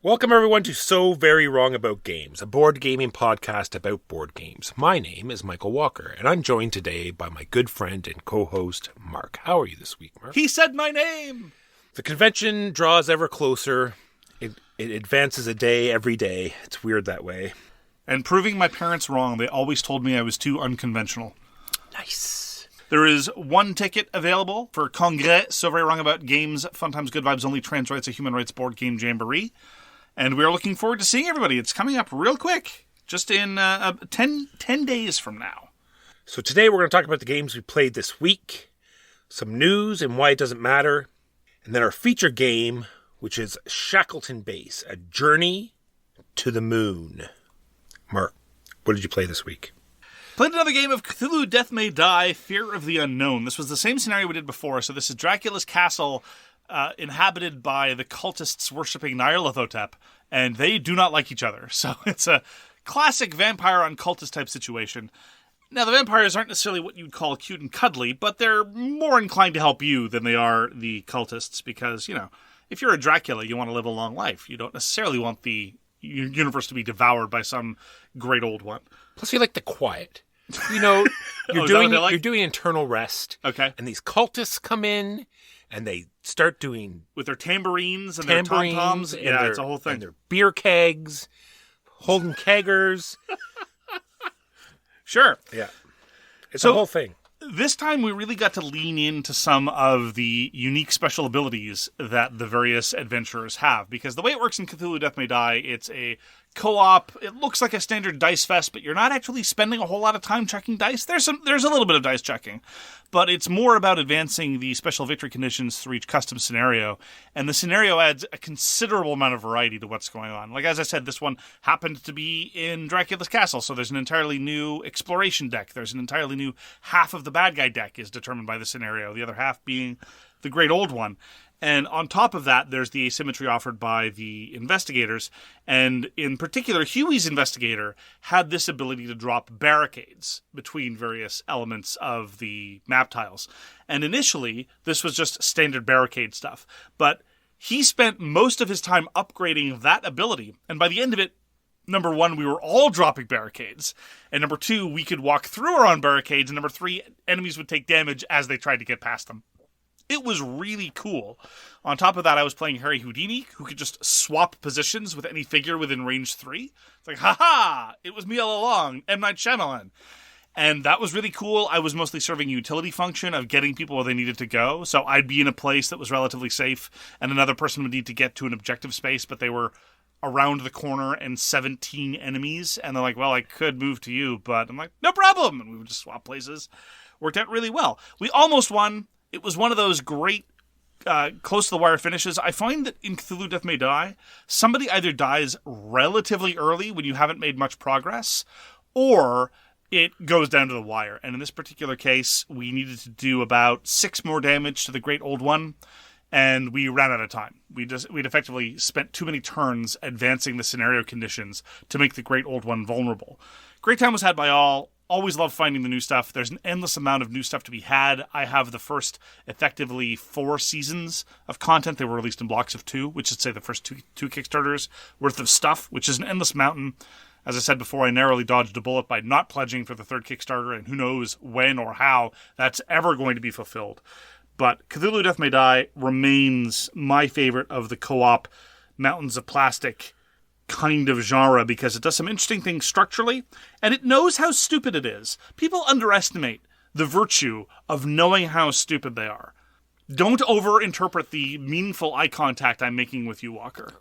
Welcome everyone to So Very Wrong About Games, a board gaming podcast about board games. My name is Michael Walker, and I'm joined today by my good friend and co-host, Mark. How are you this week, Mark? He said my name! The convention draws ever closer. It advances a day every day. It's weird that way. And proving my parents wrong, they always told me I was too unconventional. Nice. There is one ticket available for Congrès So Very Wrong About Games, Fun Times, Good Vibes, Only Trans Rights, a Human Rights Board Game Jamboree. And we're looking forward to seeing everybody. It's coming up real quick, just in 10 days from now. So today we're going to talk about the games we played this week, some news and why it doesn't matter, and then our feature game, which is Shackleton Base, A Journey to the Moon. Mark, what did you play this week? Played another game of Cthulhu Death May Die, Fear of the Unknown. This was the same scenario we did before, so this is Dracula's castle, inhabited by the cultists worshipping Nyarlathotep, and they do not like each other. So it's a classic vampire on cultist type situation. Now, the vampires aren't necessarily what you'd call cute and cuddly, but they're more inclined to help you than they are the cultists, because, you know, if you're a Dracula, you want to live a long life. You don't necessarily want the universe to be devoured by some great old one. Plus, you like the quiet. You know, you're doing internal rest. Okay. And these cultists come in, and they start doing... with their tambourines and their tom-toms. Yeah, it's a whole thing. And their beer kegs, holding keggers. Sure. Yeah. It's a whole thing. This time we really got to lean into some of the unique special abilities that the various adventurers have. Because the way it works in Cthulhu Death May Die, it's a co-op. It looks like a standard dice fest, but you're not actually spending a whole lot of time checking dice. There's a little bit of dice checking, but it's more about advancing the special victory conditions through each custom scenario. And the scenario adds a considerable amount of variety to what's going on. Like, as I said, this one happened to be in Dracula's castle, so there's an entirely new exploration deck. There's an entirely new half of the bad guy deck is determined by the scenario, the other half being the great old one. And on top of that, there's the asymmetry offered by the investigators. And in particular, Huey's investigator had this ability to drop barricades between various elements of the map tiles. And initially, this was just standard barricade stuff. But he spent most of his time upgrading that ability. And by the end of it, number one, we were all dropping barricades. And number two, we could walk through our own barricades. And number three, enemies would take damage as they tried to get past them. It was really cool. On top of that, I was playing Harry Houdini, who could just swap positions with any figure within range 3. It's like, ha-ha! It was me all along, M. Night Shyamalan. And that was really cool. I was mostly serving a utility function of getting people where they needed to go. So I'd be in a place that was relatively safe, and another person would need to get to an objective space, but they were around the corner and 17 enemies. And they're like, well, I could move to you, but I'm like, no problem. And we would just swap places. Worked out really well. We almost won. It was one of those great close-to-the-wire finishes. I find that in Cthulhu Death May Die, somebody either dies relatively early when you haven't made much progress, or it goes down to the wire. And in this particular case, we needed to do about 6 more damage to the Great Old One, and we ran out of time. We'd effectively spent too many turns advancing the scenario conditions to make the Great Old One vulnerable. Great time was had by all. Always love finding the new stuff. There's an endless amount of new stuff to be had. I have the first, effectively, 4 seasons of content. They were released in blocks of 2, which is, say, the first two Kickstarters worth of stuff, which is an endless mountain. As I said before, I narrowly dodged a bullet by not pledging for the 3rd Kickstarter, and who knows when or how that's ever going to be fulfilled. But Cthulhu Death May Die remains my favorite of the co-op Mountains of Plastic kind of genre, because it does some interesting things structurally, and it knows how stupid it is. People underestimate the virtue of knowing how stupid they are. Don't overinterpret the meaningful eye contact I'm making with you, Walker.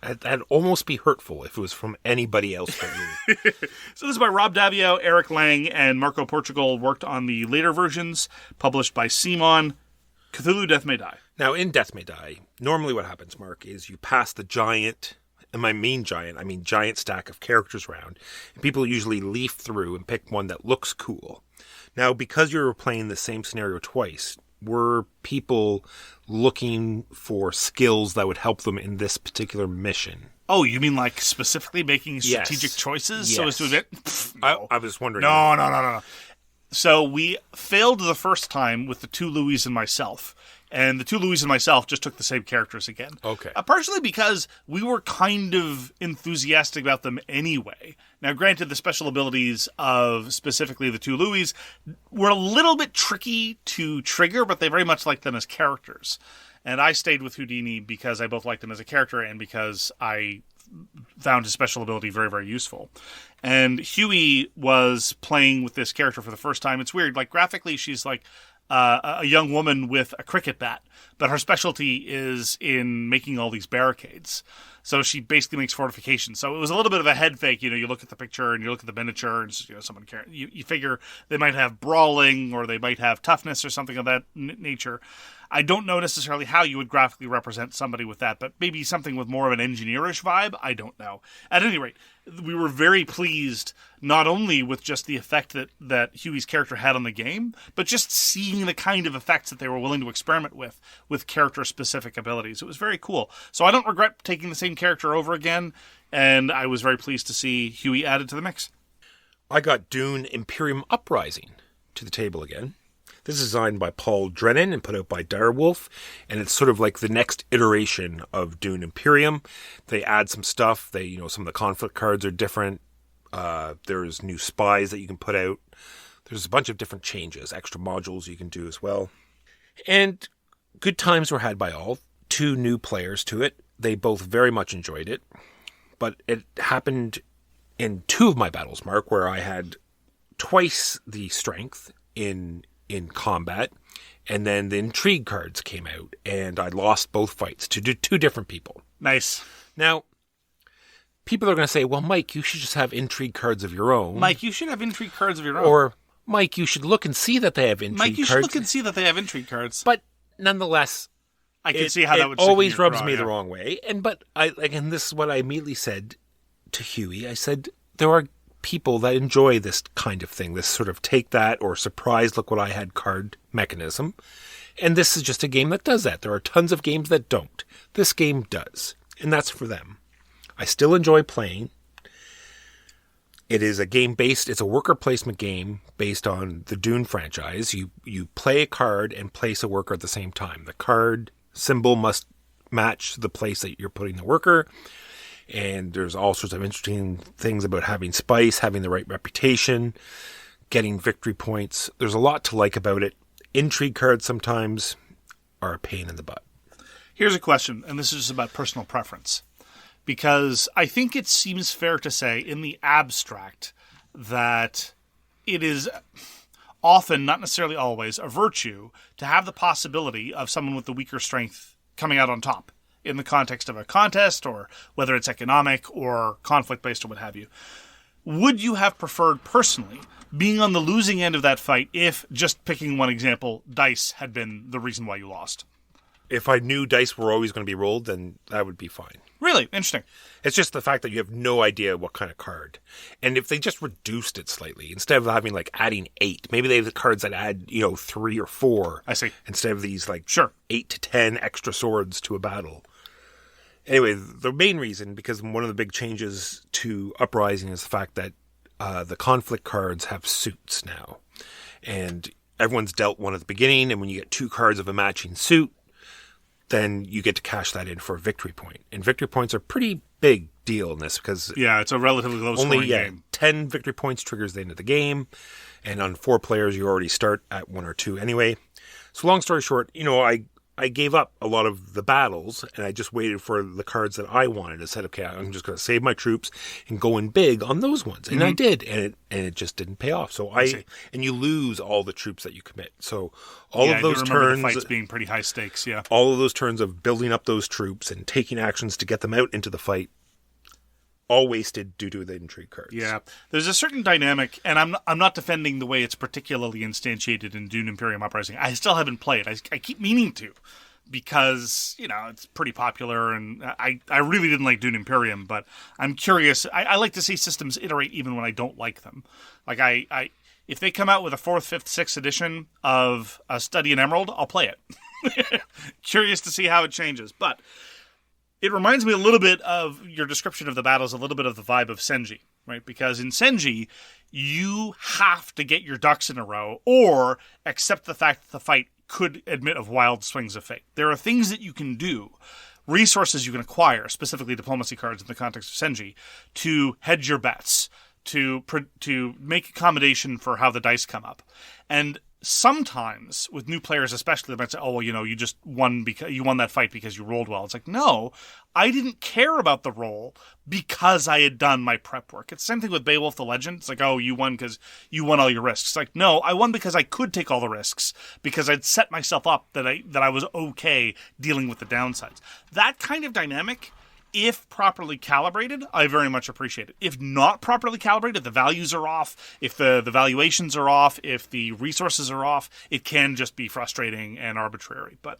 That'd almost be hurtful if it was from anybody else but you. So this is by Rob Daviau, Eric Lang, and Marco Portugal. Worked on the later versions, published by CMON. Cthulhu Death May Die. Now, in Death May Die, normally what happens, Mark, is you pass the giant... and I mean giant stack of characters around. And people usually leaf through and pick one that looks cool. Now, because you're playing the same scenario twice, were people looking for skills that would help them in this particular mission? Oh, you mean like specifically making strategic choices? Yes. So as to advance? No. I was wondering. No. So we failed the first time with the 2 Louis and myself. And the two Louis and myself just took the same characters again. Okay. Partially because we were kind of enthusiastic about them anyway. Now, granted, the special abilities of specifically the two Louis were a little bit tricky to trigger, but they very much liked them as characters. And I stayed with Houdini because I both liked him as a character and because I found his special ability very, very useful. And Huey was playing with this character for the first time. It's weird. Like, graphically, she's like a young woman with a cricket bat, but her specialty is in making all these barricades. So she basically makes fortifications. So it was a little bit of a head fake. You look at the picture and you look at the miniature and someone you figure they might have brawling or they might have toughness or something of that nature. I don't know necessarily how you would graphically represent somebody with that, but maybe something with more of an engineerish vibe. I don't know. At any rate, we were very pleased not only with just the effect that Huey's character had on the game, but just seeing the kind of effects that they were willing to experiment with character-specific abilities. It was very cool. So I don't regret taking the same character over again, and I was very pleased to see Huey added to the mix. I got Dune Imperium Uprising to the table again. This is designed by Paul Dennen and put out by Direwolf, and it's sort of like the next iteration of Dune Imperium. They add some stuff. Some of the conflict cards are different. There's new spies that you can put out. There's a bunch of different changes, extra modules you can do as well. And good times were had by all. 2 new players to it. They both very much enjoyed it. But it happened in 2 of my battles, Mark, where I had twice the strength in combat, and then the intrigue cards came out, and I lost both fights to 2 different people. Nice. Now, people are going to say, well, Mike, you should just have intrigue cards of your own. Mike, you should have intrigue cards of your own. Or, Mike, you should look and see that they have intrigue cards. Mike, you should look and see that they have intrigue cards. But nonetheless, I can see how that would always rubs me the wrong way. And this is what I immediately said to Huey. I said, there are people that enjoy this kind of thing, this sort of take that or surprise, look what I had card mechanism. And this is just a game that does that. There are tons of games that don't. This game does. And that's for them. I still enjoy playing. It is a game it's a worker placement game based on the Dune franchise. You play a card and place a worker at the same time. The card symbol must match the place that you're putting the worker. And there's all sorts of interesting things about having spice, having the right reputation, getting victory points. There's a lot to like about it. Intrigue cards sometimes are a pain in the butt. Here's a question, and this is just about personal preference. Because I think it seems fair to say, in the abstract, that it is often, not necessarily always, a virtue to have the possibility of someone with the weaker strength coming out on top in the context of a contest, or whether it's economic or conflict-based or what have you. Would you have preferred, personally, being on the losing end of that fight if, just picking one example, dice had been the reason why you lost? If I knew dice were always going to be rolled, then that would be fine. Really? Interesting. It's just the fact that you have no idea what kind of card. And if they just reduced it slightly, instead of having adding 8, maybe they have the cards that add, 3 or 4. I see. Instead of these 8 to 10 extra swords to a battle. Anyway, the main reason, because one of the big changes to Uprising is the fact that the conflict cards have suits now. And everyone's dealt one at the beginning, and when you get 2 cards of a matching suit, then you get to cash that in for a victory point. And victory points are a pretty big deal in this because... Yeah, it's a relatively low-scoring game. 10 victory points triggers the end of the game. And on 4 players, you already start at 1 or 2 anyway. So long story short, I gave up a lot of the battles, and I just waited for the cards that I wanted. I said, okay, I'm just going to save my troops and go in big on those ones. And I did, and it just didn't pay off. So and you lose all the troops that you commit. So all of those turns, the fights being pretty high stakes, yeah. All of those turns of building up those troops and taking actions to get them out into the fight, all wasted due to the intrigue cards. Yeah, there's a certain dynamic, and I'm not defending the way it's particularly instantiated in Dune Imperium Uprising. I still haven't played. I keep meaning to, because it's pretty popular, and I really didn't like Dune Imperium, but I'm curious. I like to see systems iterate even when I don't like them. If they come out with a 4th, 5th, 6th edition of A Study in Emerald, I'll play it. Curious to see how it changes, but. It reminds me a little bit of your description of the battles, a little bit of the vibe of Senji, right? Because in Senji, you have to get your ducks in a row or accept the fact that the fight could admit of wild swings of fate. There are things that you can do, resources you can acquire, specifically diplomacy cards in the context of Senji, to hedge your bets, to make accommodation for how the dice come up. And sometimes, with new players especially, they might say, oh, well, you just won because you won that fight because you rolled well. It's like, no, I didn't care about the roll because I had done my prep work. It's the same thing with Beowulf the Legend. It's like, oh, you won because you won all your risks. It's like, no, I won because I could take all the risks, because I'd set myself up that I was okay dealing with the downsides. That kind of dynamic, if properly calibrated, I very much appreciate it. If not properly calibrated, the values are off, if the valuations are off, if the resources are off, it can just be frustrating and arbitrary. But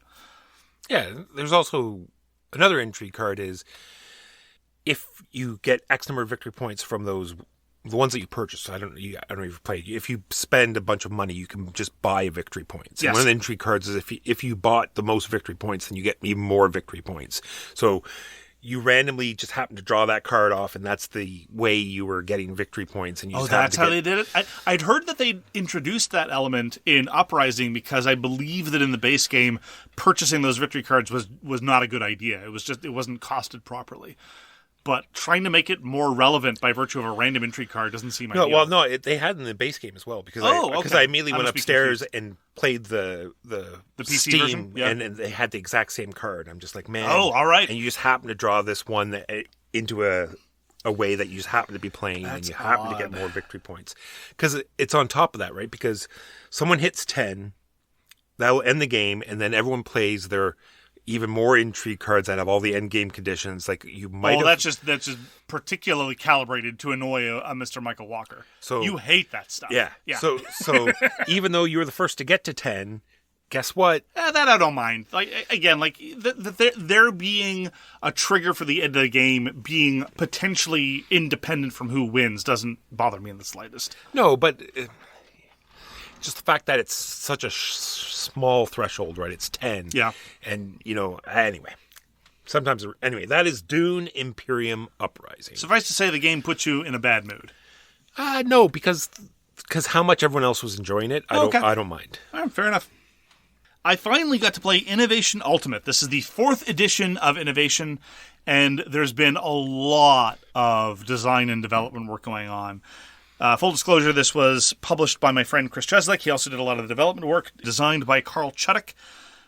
yeah, there's also another intrigue card is if you get X number of victory points from the ones that you purchase. I don't know if you've played. If you spend a bunch of money, you can just buy victory points. Yes. And one of the intrigue cards is if you bought the most victory points, then you get even more victory points. So you randomly just happen to draw that card off, and that's the way you were getting victory points. And that's how they did it? I'd heard that they introduced that element in Uprising, because I believe that in the base game, purchasing those victory cards was not a good idea. It wasn't costed properly. But trying to make it more relevant by virtue of a random intrigue card doesn't seem ideal. Well, no, they had in the base game as well, because I immediately went upstairs and played the PC Steam version? Yeah. and they had the exact same card. I'm just like, man. Oh, all right. And you just happen to draw this one into a way that you just happen to be playing, and you happen to get more victory points. Because it's on top of that, right? Because someone hits 10, that will end the game, and then everyone plays their even more intrigue cards that have all the end game conditions. Like you might. Oh, that's just particularly calibrated to annoy a Mr. Michael Walker. So you hate that stuff. Yeah. So even though you were the first to get to 10, guess what? That I don't mind. Like again, like there being a trigger for the end of the game being potentially independent from who wins doesn't bother me in the slightest. No, but just the fact that it's such a small threshold, right? It's 10. Yeah. And, anyway. That is Dune, Imperium, Uprising. Suffice to say, the game puts you in a bad mood. No, because how much everyone else was enjoying it, I don't mind. All right, fair enough. I finally got to play Innovation Ultimate. This is the 4th edition of Innovation, and there's been a lot of design and development work going on. Full disclosure, this was published by my friend Chris Chudyk. He also did a lot of the development work, designed by Chudyk,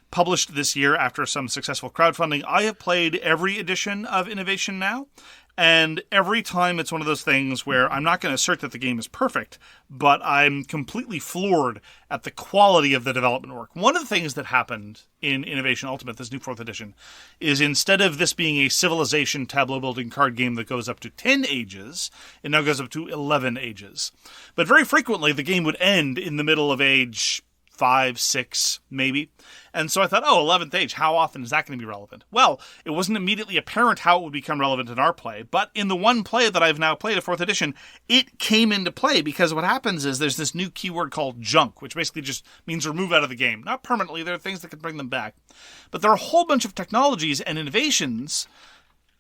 published this year after some successful crowdfunding. I have played every edition of Innovation now, and every time it's one of those things where I'm not going to assert that the game is perfect, but I'm completely floored at the quality of the development work. One of the things that happened in Innovation Ultimate, this new 4th edition, is instead of this being a civilization tableau building card game that goes up to 10 ages, it now goes up to 11 ages. But very frequently, the game would end in the middle of age 5, 6, maybe. And so I thought, 11th age, how often is that going to be relevant? Well, it wasn't immediately apparent how it would become relevant in our play, but in the one play that I've now played, a 4th edition, it came into play, because what happens is there's this new keyword called junk, which basically just means remove out of the game. Not permanently, there are things that can bring them back. But there are a whole bunch of technologies and innovations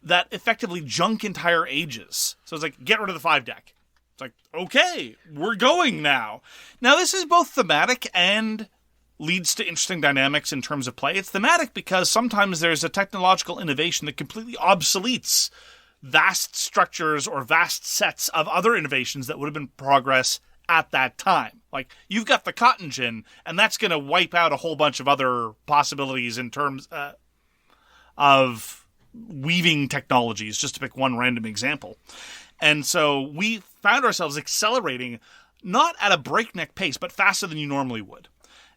that effectively junk entire ages. So it's like, get rid of the 5 deck. It's like, okay, we're going now. Now, this is both thematic and leads to interesting dynamics in terms of play. It's thematic because sometimes there's a technological innovation that completely obsoletes vast structures or vast sets of other innovations that would have been progress at that time. Like, you've got the cotton gin, and that's going to wipe out a whole bunch of other possibilities in terms of weaving technologies, just to pick one random example. And so we found ourselves accelerating, not at a breakneck pace, but faster than you normally would.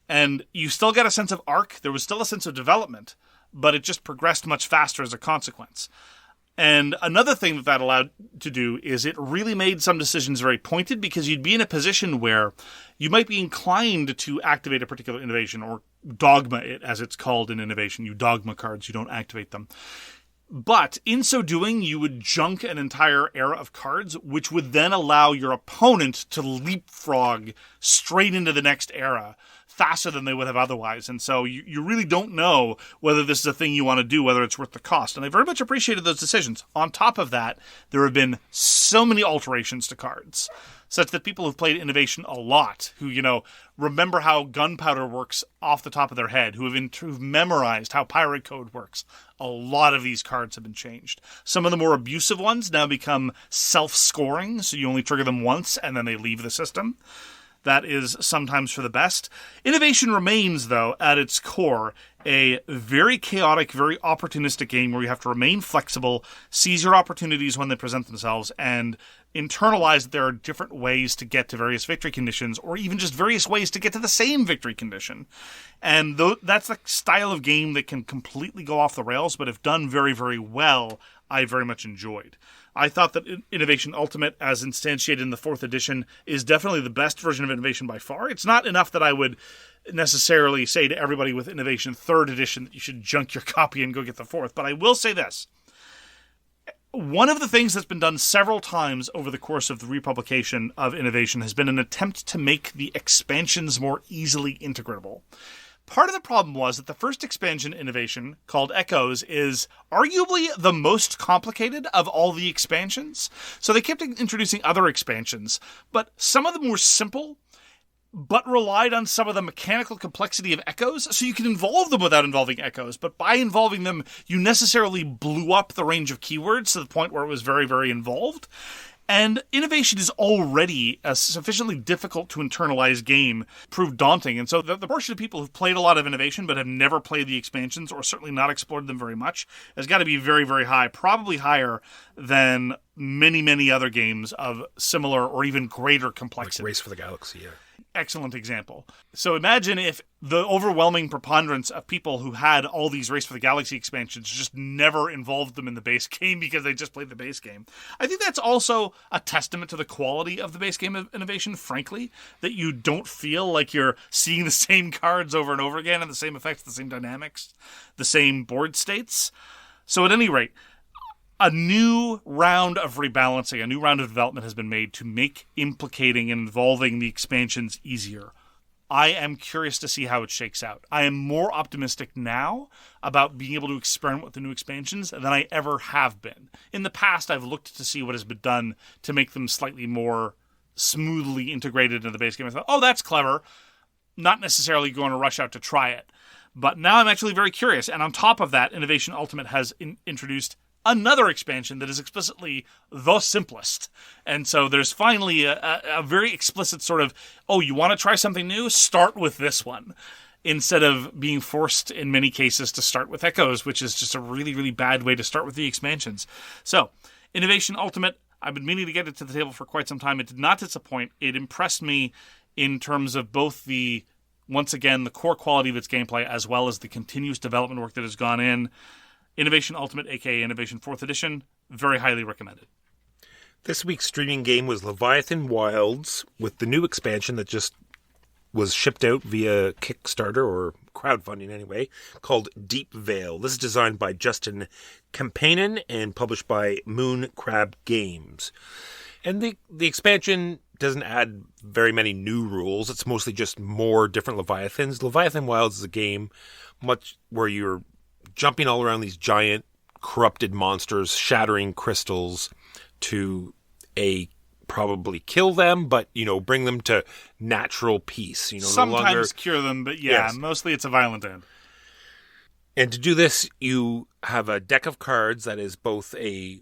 And you still got a sense of arc. There was still a sense of development, but it just progressed much faster as a consequence. And another thing that allowed to do is it really made some decisions very pointed, because you'd be in a position where you might be inclined to activate a particular innovation, or dogma it, as it's called in Innovation. You dogma cards, you don't activate them. But in so doing, you would junk an entire era of cards, which would then allow your opponent to leapfrog straight into the next era faster than they would have otherwise. And so you really don't know whether this is a thing you want to do, whether it's worth the cost. And I very much appreciated those decisions. On top of that, there have been so many alterations to cards. such that people who've played Innovation a lot, who, remember how gunpowder works off the top of their head, who've memorized how pirate code works, a lot of these cards have been changed. Some of the more abusive ones now become self-scoring, so you only trigger them once and then they leave the system. That is sometimes for the best. Innovation remains, though, at its core, a very chaotic, very opportunistic game where you have to remain flexible, seize your opportunities when they present themselves, and internalize that there are different ways to get to various victory conditions, or even just various ways to get to the same victory condition. And that's the style of game that can completely go off the rails, but if done very, very well, I very much enjoyed. I thought that Innovation Ultimate, as instantiated in the 4th edition, is definitely the best version of Innovation by far. It's not enough that I would necessarily say to everybody with Innovation 3rd edition that you should junk your copy and go get the 4th, but I will say this. One of the things that's been done several times over the course of the republication of Innovation has been an attempt to make the expansions more easily integratable. Part of the problem was that the first expansion Innovation, called Echoes, is arguably the most complicated of all the expansions. So they kept introducing other expansions, but some of them were simple, but relied on some of the mechanical complexity of Echoes, so you can involve them without involving Echoes, but by involving them, you necessarily blew up the range of keywords to the point where it was very, very involved. And Innovation is already a sufficiently difficult to internalize game, proved daunting. And so the portion of people who've played a lot of Innovation but have never played the expansions or certainly not explored them very much has got to be very, very high, probably higher than many, many other games of similar or even greater complexity. Like Race for the Galaxy, yeah. Excellent example. So imagine if the overwhelming preponderance of people who had all these Race for the Galaxy expansions just never involved them in the base game because they just played the base game. I think that's also a testament to the quality of the base game of Innovation, frankly, that you don't feel like you're seeing the same cards over and over again and the same effects, the same dynamics, the same board states. So at any rate, a new round of rebalancing, a new round of development has been made to make implicating and involving the expansions easier. I am curious to see how it shakes out. I am more optimistic now about being able to experiment with the new expansions than I ever have been. In the past, I've looked to see what has been done to make them slightly more smoothly integrated into the base game. I thought, oh, that's clever. Not necessarily going to rush out to try it. But now I'm actually very curious. And on top of that, Innovation Ultimate has introduced another expansion that is explicitly the simplest. And so there's finally a very explicit sort of, oh, you want to try something new? Start with this one. Instead of being forced in many cases to start with Echoes, which is just a really, really bad way to start with the expansions. So, Innovation Ultimate, I've been meaning to get it to the table for quite some time. It did not disappoint. It impressed me in terms of both once again, the core quality of its gameplay as well as the continuous development work that has gone in. Innovation Ultimate, aka Innovation 4th Edition, very highly recommended. This week's streaming game was Leviathan Wilds, with the new expansion that just was shipped out via Kickstarter, or crowdfunding anyway, called Deepvale. This is designed by Justin Kemppainen and published by Moon Crab Games. And the expansion doesn't add very many new rules. It's mostly just more different Leviathans. Leviathan Wilds is a game much where you're jumping all around these giant corrupted monsters, shattering crystals to probably kill them, but bring them to natural peace. Sometimes no longer cure them, but yeah, yes. Mostly it's a violent end. And to do this, you have a deck of cards that is both a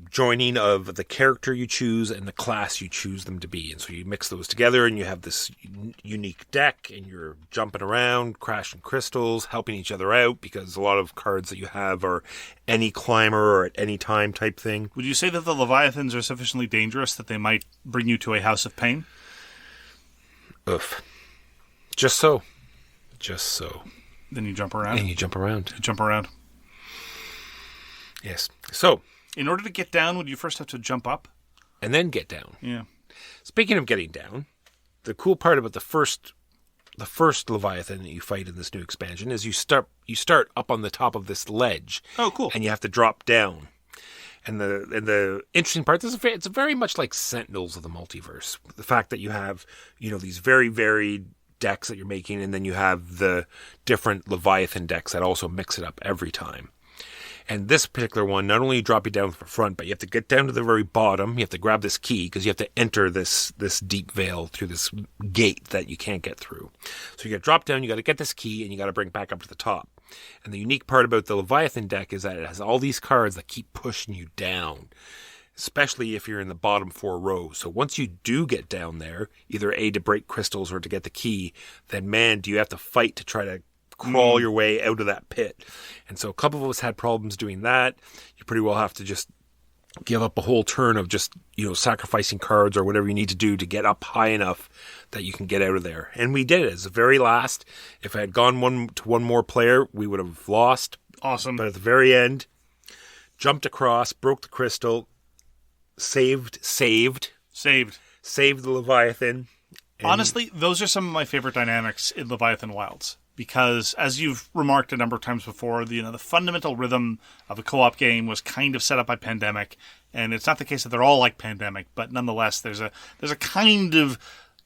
joining of the character you choose and the class you choose them to be. And so you mix those together and you have this unique deck, and you're jumping around, crashing crystals, helping each other out, because a lot of cards that you have are any climber or at any time type thing. Would you say that the Leviathans are sufficiently dangerous that they might bring you to a house of pain? Oof. Just so. Then you jump around. And you jump around. Yes. So, in order to get down, would you first have to jump up? And then get down. Yeah. Speaking of getting down, the cool part about the first Leviathan that you fight in this new expansion is you start up on the top of this ledge. Oh, cool. And you have to drop down. And the interesting part, it's very much like Sentinels of the Multiverse. The fact that you have, these very varied decks that you're making, and then you have the different Leviathan decks that also mix it up every time. And this particular one, not only drop you down from the front, but you have to get down to the very bottom. You have to grab this key because you have to enter this Deepvale through this gate that you can't get through. So you got to drop down, you got to get this key, and you got to bring it back up to the top. And the unique part about the Leviathan deck is that it has all these cards that keep pushing you down, especially if you're in the bottom 4 rows. So once you do get down there, either A, to break crystals or to get the key, then man, do you have to fight to try to crawl your way out of that pit. And so a couple of us had problems doing that. You pretty well have to just give up a whole turn of just, sacrificing cards or whatever you need to do to get up high enough that you can get out of there. And we did it. As the very last, if I had gone one more player, we would have lost. Awesome. But at the very end, jumped across, broke the crystal, saved the Leviathan. Honestly, those are some of my favorite dynamics in Leviathan Wilds. Because, as you've remarked a number of times before, the fundamental rhythm of a co-op game was kind of set up by Pandemic, and it's not the case that they're all like Pandemic, but nonetheless, there's a kind of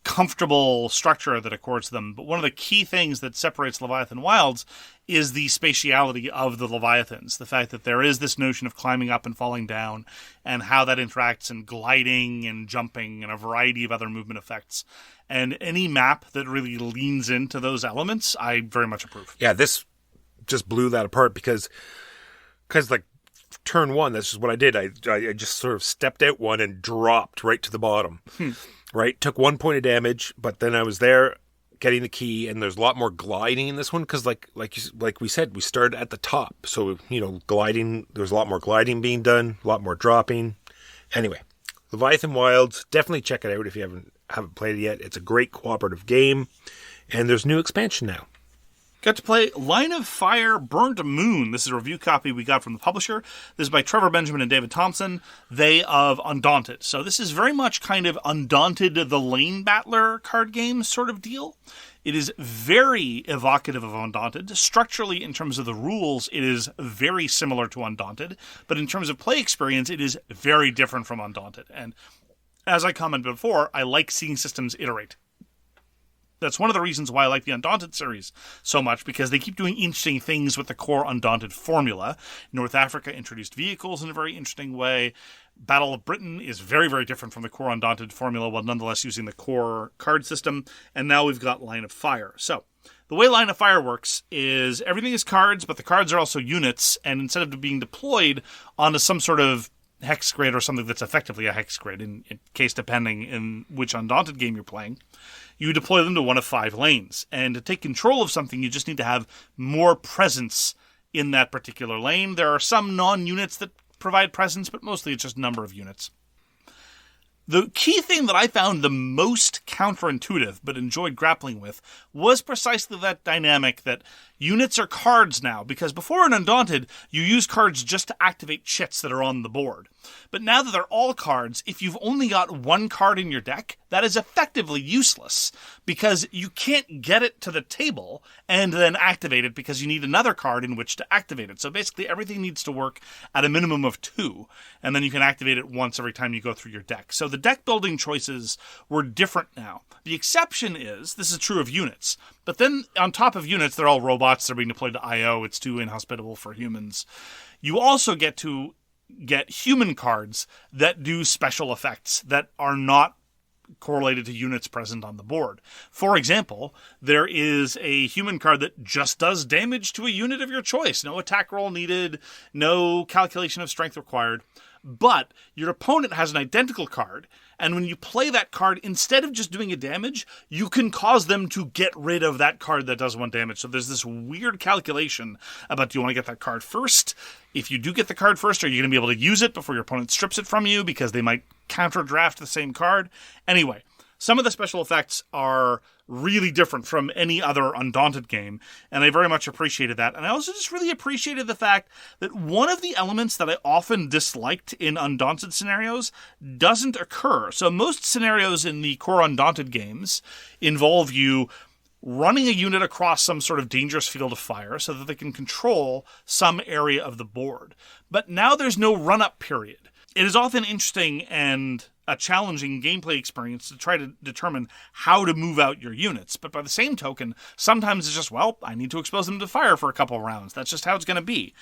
comfortable structure that accords them. But one of the key things that separates Leviathan Wilds is the spatiality of the Leviathans. The fact that there is this notion of climbing up and falling down, and how that interacts in gliding and jumping and a variety of other movement effects. And any map that really leans into those elements, I very much approve. Yeah, this just blew that apart because like turn 1, that's just what I did. I just sort of stepped out one and dropped right to the bottom. Right? Took 1 point of damage, but then I was there getting the key, and there's a lot more gliding in this one because like we said, we started at the top. So, gliding, there's a lot more gliding being done, a lot more dropping. Anyway, Leviathan Wilds, definitely check it out if you haven't played it yet. It's a great cooperative game, and there's new expansion now. Got to play Line of Fire Burnt Moon. This is a review copy we got from the publisher. This is by Trevor Benjamin and David Thompson, they of Undaunted. So this is very much kind of Undaunted, the Lane Battler card game sort of deal. It is very evocative of Undaunted. Structurally, in terms of the rules, it is very similar to Undaunted. But in terms of play experience, it is very different from Undaunted. And as I commented before, I like seeing systems iterate. That's one of the reasons why I like the Undaunted series so much, because they keep doing interesting things with the core Undaunted formula. North Africa introduced vehicles in a very interesting way. Battle of Britain is very, very different from the core Undaunted formula, while nonetheless using the core card system. And now we've got Line of Fire. So the way Line of Fire works is everything is cards, but the cards are also units. And instead of being deployed onto some sort of hex grid or something that's effectively a hex grid, in case depending in which Undaunted game you're playing, you deploy them to one of 5 lanes. And to take control of something, you just need to have more presence in that particular lane. There are some non-units that provide presence, but mostly it's just number of units. The key thing that I found the most counterintuitive, but enjoyed grappling with, was precisely that dynamic that units are cards now, because before in Undaunted, you use cards just to activate chits that are on the board. But now that they're all cards, if you've only got one card in your deck, that is effectively useless, because you can't get it to the table and then activate it because you need another card in which to activate it. So basically everything needs to work at a minimum of 2, and then you can activate it once every time you go through your deck. So the deck building choices were different now. The exception is, this is true of units, but then on top of units, they're all robots, they're being deployed to IO, it's too inhospitable for humans. You also get to get human cards that do special effects that are not correlated to units present on the board. For example, there is a human card that just does damage to a unit of your choice. No attack roll needed, no calculation of strength required. But your opponent has an identical card, and when you play that card, instead of just doing a damage, you can cause them to get rid of that card that does 1 damage. So there's this weird calculation about, do you want to get that card first? If you do get the card first, are you going to be able to use it before your opponent strips it from you, because they might counter draft the same card? Anyway, some of the special effects are really different from any other Undaunted game, and I very much appreciated that. And I also just really appreciated the fact that one of the elements that I often disliked in Undaunted scenarios doesn't occur. So most scenarios in the core Undaunted games involve you running a unit across some sort of dangerous field of fire so that they can control some area of the board. But now there's no run-up period. It is often interesting and a challenging gameplay experience to try to determine how to move out your units. But by the same token, sometimes it's just, well, I need to expose them to fire for a couple of rounds. That's just how it's going to be.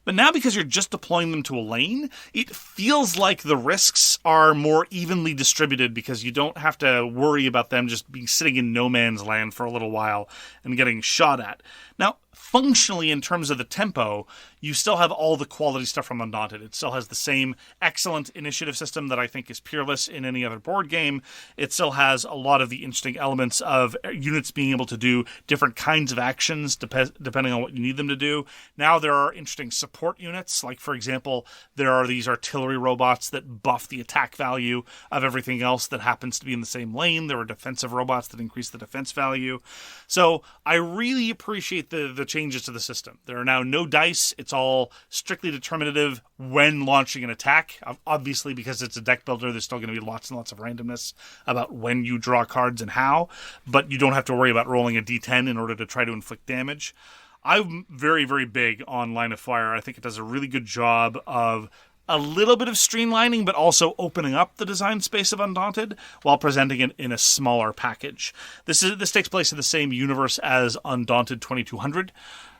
But now, because you're just deploying them to a lane, it feels like the risks are more evenly distributed because you don't have to worry about them just being sitting in no man's land for a little while and getting shot at. Now, functionally, in terms of the tempo, you still have all the quality stuff from Undaunted. It still has the same excellent initiative system that I think is peerless in any other board game. It still has a lot of the interesting elements of units being able to do different kinds of actions depending on what you need them to do. Now there are interesting support units. Like, for example, there are these artillery robots that buff the attack value of everything else that happens to be in the same lane. There are defensive robots that increase the defense value. So I really appreciate the changes to the system. There are now no dice. It's all strictly determinative when launching an attack. Obviously, because it's a deck builder, there's still going to be lots and lots of randomness about when you draw cards and how, but you don't have to worry about rolling a d10 in order to try to inflict damage. I'm very, very big on Line of Fire. I think it does a really good job of a little bit of streamlining, but also opening up the design space of Undaunted while presenting it in a smaller package. This takes place in the same universe as Undaunted 2200,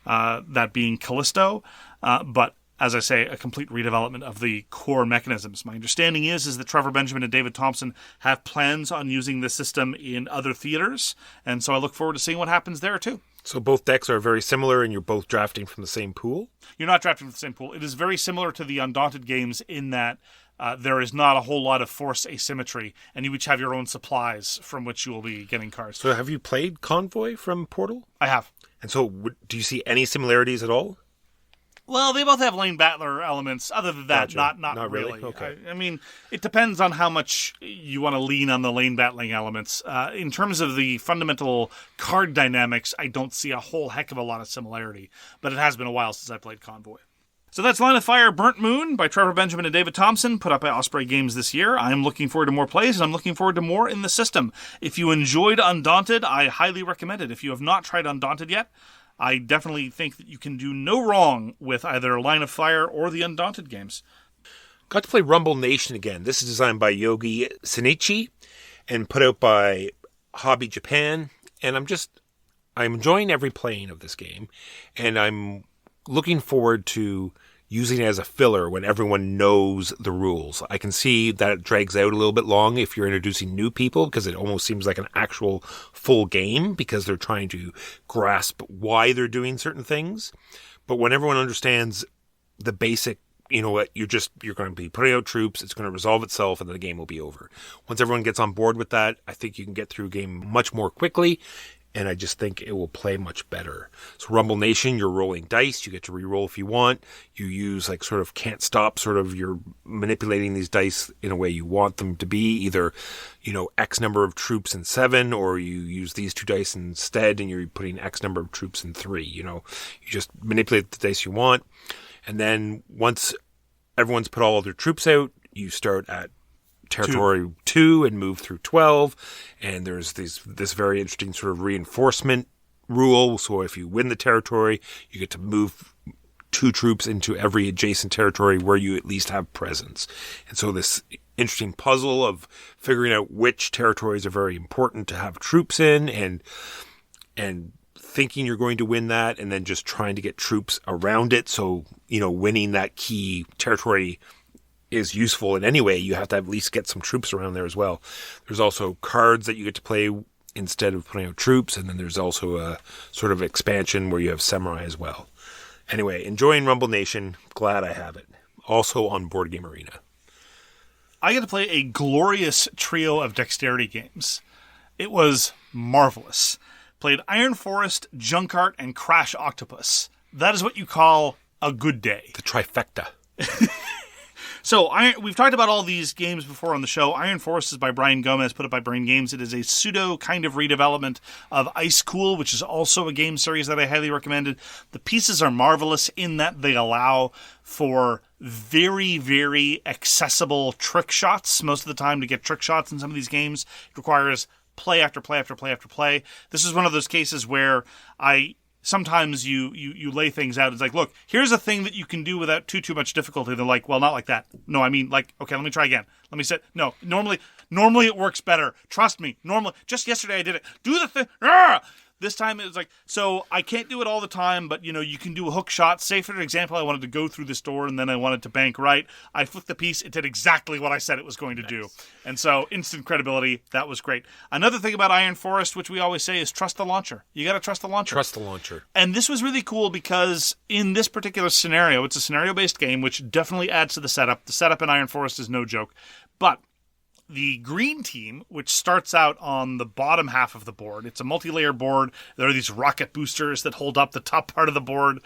that being Callisto, but as I say, a complete redevelopment of the core mechanisms. My understanding is that Trevor Benjamin and David Thompson have plans on using this system in other theaters, and so I look forward to seeing what happens there too. So both decks are very similar, and you're both drafting from the same pool? You're not drafting from the same pool. It is very similar to the Undaunted games in that there is not a whole lot of force asymmetry, and you each have your own supplies from which you will be getting cards. So have you played Convoy from Portal? I have. And so do you see any similarities at all? Well, they both have lane battler elements. Other than that, Gotcha. not really. Okay. I mean, it depends on how much you want to lean on the lane battling elements. In terms of the fundamental card dynamics, I don't see a whole heck of a lot of similarity. But it has been a while since I played Convoy. So that's Line of Fire Burnt Moon by Trevor Benjamin and David Thompson, put up by Osprey Games this year. I'm looking forward to more plays, and I'm looking forward to more in the system. If you enjoyed Undaunted, I highly recommend it. If you have not tried Undaunted yet, I definitely think that you can do no wrong with either Line of Fire or the Undaunted games. Got to play Rumble Nation again. This is designed by Yogi Shinichi and put out by Hobby Japan. And I'm enjoying every playing of this game. And I'm looking forward to using it as a filler when everyone knows the rules. I can see that it drags out a little bit long if you're introducing new people, because it almost seems like an actual full game because they're trying to grasp why they're doing certain things. But when everyone understands the basic, you know what, you're going to be putting out troops, it's going to resolve itself, and then the game will be over. Once everyone gets on board with that, I think you can get through a game much more quickly, and I just think it will play much better. So Rumble Nation, you're rolling dice. You get to re-roll if you want. You use like sort of can't stop, sort of you're manipulating these dice in a way you want them to be. Either, you know, X number of troops in 7, or you use these 2 dice instead and you're putting X number of troops in 3. You know, you just manipulate the dice you want. And then once everyone's put all of their troops out, you start at Territory 2 and move through 12, and there's this very interesting sort of reinforcement rule. So if you win the territory, you get to move 2 troops into every adjacent territory where you at least have presence. And so this interesting puzzle of figuring out which territories are very important to have troops in, and thinking you're going to win that, and then just trying to get troops around it. So, you know, winning that key territory is useful in any way. You have to at least get some troops around there as well. There's also cards that you get to play instead of putting out troops, and then there's also a sort of expansion where you have samurai as well. Anyway, enjoying Rumble Nation. Glad I have it. Also on Board Game Arena. I get to play a glorious trio of dexterity games. It was marvelous. Played Iron Forest, Junkart, and Crash Octopus. That is what you call a good day. The trifecta. So we've talked about all these games before on the show. Iron Forest is by Brian Gomez, put up by Brain Games. It is a pseudo kind of redevelopment of Ice Cool, which is also a game series that I highly recommended. The pieces are marvelous in that they allow for very, very accessible trick shots. Most of the time, to get trick shots in some of these games, it requires play after play after play after play. This is one of those cases where sometimes you lay things out. It's like, look, here's a thing that you can do without too much difficulty. They're like, well, not like that. No, I mean, like, okay, let me try again. Let me say, no, normally it works better. Trust me. Normally, just yesterday I did it. Do the thing. This time it was like, so I can't do it all the time, but you can do a hook shot. Say for example, I wanted to go through this door and then I wanted to bank right. I flicked the piece. It did exactly what I said it was going to do. And so instant credibility. That was great. Another thing about Iron Forest, which we always say, is trust the launcher. You got to trust the launcher. Trust the launcher. And this was really cool because in this particular scenario, it's a scenario-based game, which definitely adds to the setup. The setup in Iron Forest is no joke. But the green team, which starts out on the bottom half of the board, it's a multi-layer board. There are these rocket boosters that hold up the top part of the board.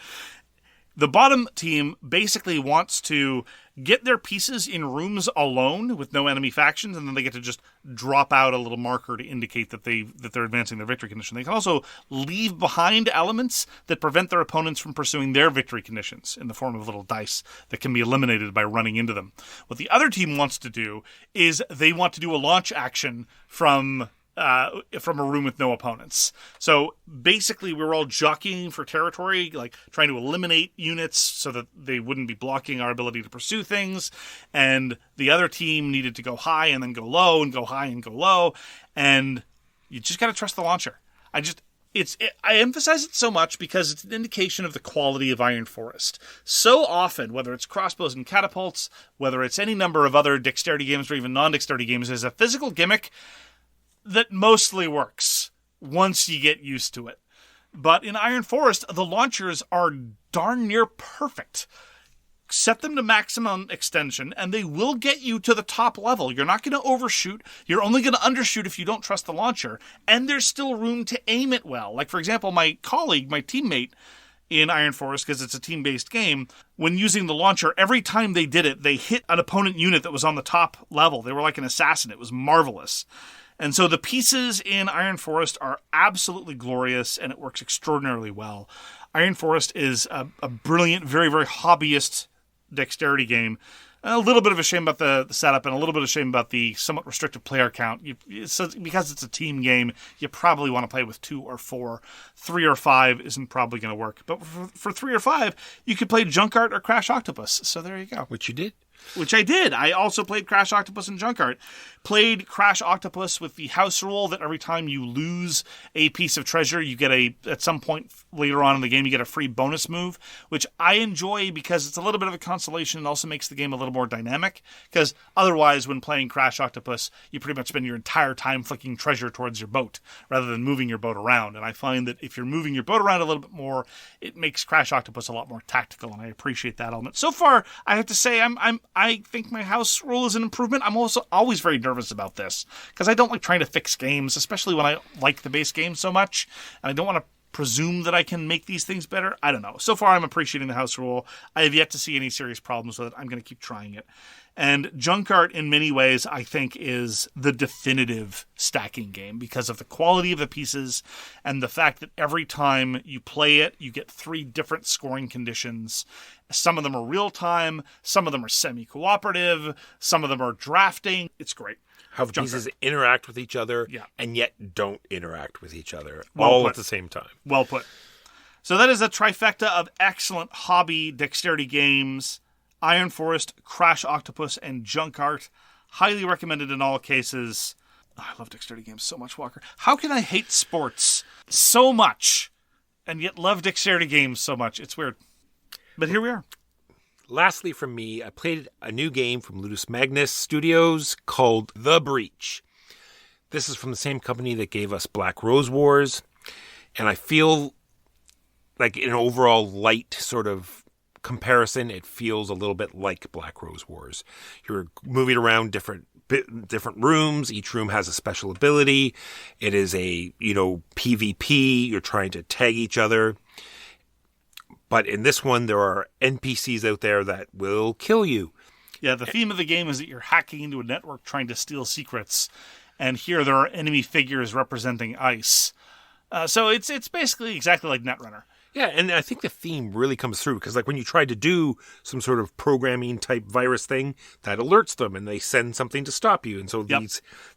The bottom team basically wants to get their pieces in rooms alone with no enemy factions, and then they get to just drop out a little marker to indicate that they're advancing their victory condition. They can also leave behind elements that prevent their opponents from pursuing their victory conditions in the form of little dice that can be eliminated by running into them. What the other team wants to do is they want to do a launch action from a room with no opponents. So basically we're all jockeying for territory, like trying to eliminate units so that they wouldn't be blocking our ability to pursue things. And the other team needed to go high and then go low and go high and go low. And you just got to trust the launcher. I emphasize it so much because it's an indication of the quality of Iron Forest. So often, whether it's crossbows and catapults, whether it's any number of other dexterity games or even non-dexterity games, there's a physical gimmick that mostly works once you get used to it. But in Iron Forest, the launchers are darn near perfect. Set them to maximum extension, and they will get you to the top level. You're not going to overshoot. You're only going to undershoot if you don't trust the launcher. And there's still room to aim it well. Like, for example, my teammate in Iron Forest, because it's a team-based game, when using the launcher, every time they did it, they hit an opponent unit that was on the top level. They were like an assassin. It was marvelous. And so the pieces in Iron Forest are absolutely glorious, and it works extraordinarily well. Iron Forest is a brilliant, very, very hobbyist dexterity game. A little bit of a shame about the setup, and a little bit of shame about the somewhat restricted player count. Because it's a team game, you probably want to play with 2 or 4. 3 or 5 isn't probably going to work. But for 3 or 5, you could play Junkart or Crash Octopus. So there you go. Which you did. Which I did. I also played Crash Octopus and Junkart. Played Crash Octopus with the house rule that every time you lose a piece of treasure, you get at some point later on in the game, you get a free bonus move, which I enjoy because it's a little bit of a consolation and also makes the game a little more dynamic. Because otherwise, when playing Crash Octopus, you pretty much spend your entire time flicking treasure towards your boat rather than moving your boat around. And I find that if you're moving your boat around a little bit more, it makes Crash Octopus a lot more tactical, and I appreciate that element. So far, I have to say, I think my house rule is an improvement. I'm also always very nervous about this because I don't like trying to fix games, especially when I like the base game so much, and I don't want to presume that I can make these things better. I don't know. So far, I'm appreciating the house rule. I have yet to see any serious problems with it. I'm going to keep trying it. And Junkart, in many ways, I think is the definitive stacking game because of the quality of the pieces and the fact that every time you play it, you get 3 different scoring conditions. Some of them are real-time, some of them are semi-cooperative, some of them are drafting. It's great. How pieces interact with each other and yet don't interact with each other at the same time. Well put. So that is a trifecta of excellent hobby dexterity games. Iron Forest, Crash Octopus, and Junkart. Highly recommended in all cases. Oh, I love dexterity games so much, Walker. How can I hate sports so much and yet love dexterity games so much? It's weird. But here we are. Lastly, from me, I played a new game from Ludus Magnus Studios called The Breach. This is from the same company that gave us Black Rose Wars, and I feel like in an overall light sort of comparison, it feels a little bit like Black Rose Wars. You're moving around different rooms. Each room has a special ability. It is a, PvP. You're trying to tag each other. But in this one, there are NPCs out there that will kill you. Yeah, the theme of the game is that you're hacking into a network trying to steal secrets. And here there are enemy figures representing ice. So it's basically exactly like Netrunner. Yeah, and I think the theme really comes through because, like, when you try to do some sort of programming type virus thing, that alerts them and they send something to stop you. And so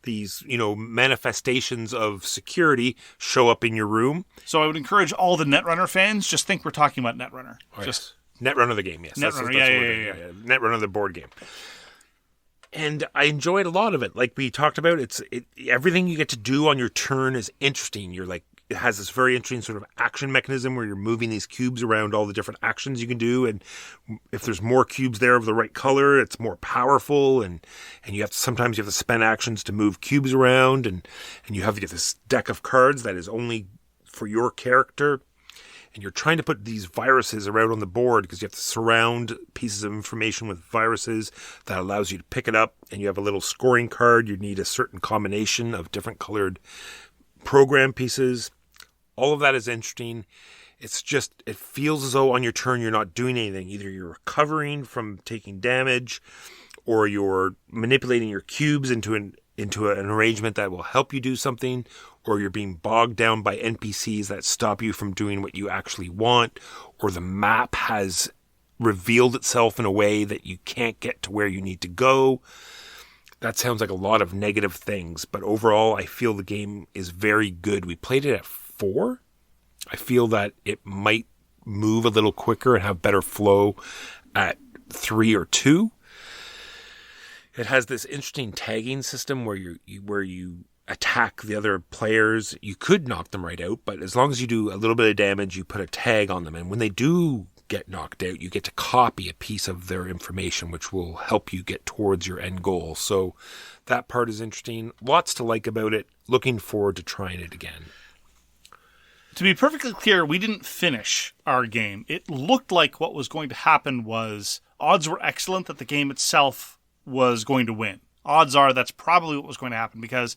these manifestations of security show up in your room. So I would encourage all the Netrunner fans, just think we're talking about Netrunner. Oh, just Netrunner the game, yes. Netrunner, yeah. Netrunner the board game. And I enjoyed a lot of it. Like we talked about, everything you get to do on your turn is interesting. It has this very interesting sort of action mechanism where you're moving these cubes around all the different actions you can do. And if there's more cubes there of the right color, it's more powerful. And sometimes you have to spend actions to move cubes around. And you have to get this deck of cards that is only for your character. And you're trying to put these viruses around on the board because you have to surround pieces of information with viruses that allows you to pick it up. And you have a little scoring card. You need a certain combination of different colored program pieces. All of that is interesting. It's just, it feels as though on your turn you're not doing anything. Either you're recovering from taking damage, or you're manipulating your cubes into an arrangement that will help you do something, or you're being bogged down by NPCs that stop you from doing what you actually want, or the map has revealed itself in a way that you can't get to where you need to go. That sounds like a lot of negative things, but overall I feel the game is very good. We played it at 4. I feel that it might move a little quicker and have better flow at 3 or 2. It has this interesting tagging system where you attack the other players. You could knock them right out, but as long as you do a little bit of damage, you put a tag on them. And when they do get knocked out, you get to copy a piece of their information, which will help you get towards your end goal. So that part is interesting. Lots to like about it. Looking forward to trying it again. To be perfectly clear, we didn't finish our game. It looked like what was going to happen was odds were excellent that the game itself was going to win. Odds are that's probably what was going to happen, because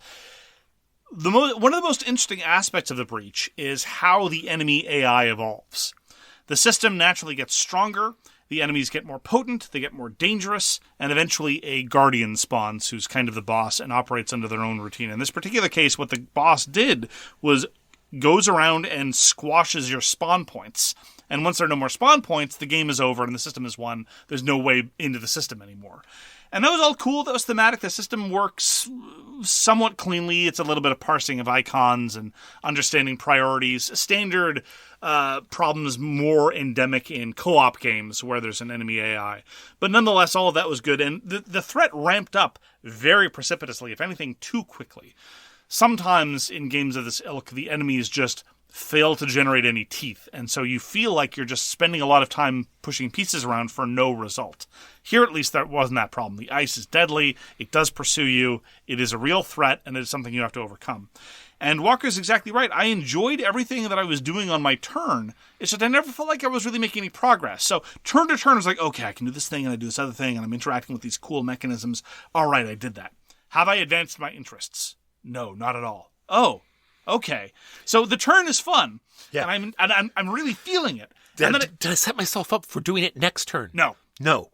one of the most interesting aspects of the breach is how the enemy AI evolves. The system naturally gets stronger, the enemies get more potent, they get more dangerous, and eventually a guardian spawns who's kind of the boss and operates under their own routine. In this particular case, what the boss did was goes around and squashes your spawn points. And once there are no more spawn points, the game is over and the system is won. There's no way into the system anymore. And that was all cool. That was thematic. The system works somewhat cleanly. It's a little bit of parsing of icons and understanding priorities. Standard problems more endemic in co-op games where there's an enemy AI. But nonetheless, all of that was good. And the threat ramped up very precipitously, if anything, too quickly. Sometimes in games of this ilk, the enemies just fail to generate any teeth, and so you feel like you're just spending a lot of time pushing pieces around for no result. Here, at least, that wasn't that problem. The ice is deadly, it does pursue you, it is a real threat, and it is something you have to overcome. And Walker's exactly right. I enjoyed everything that I was doing on my turn. It's just I never felt like I was really making any progress. So turn to turn, I was like, okay, I can do this thing, and I do this other thing, and I'm interacting with these cool mechanisms. All right, I did that. Have I advanced my interests? No, not at all. Oh, okay. So the turn is fun. Yeah. And I'm really feeling it. Did I set myself up for doing it next turn? No. No.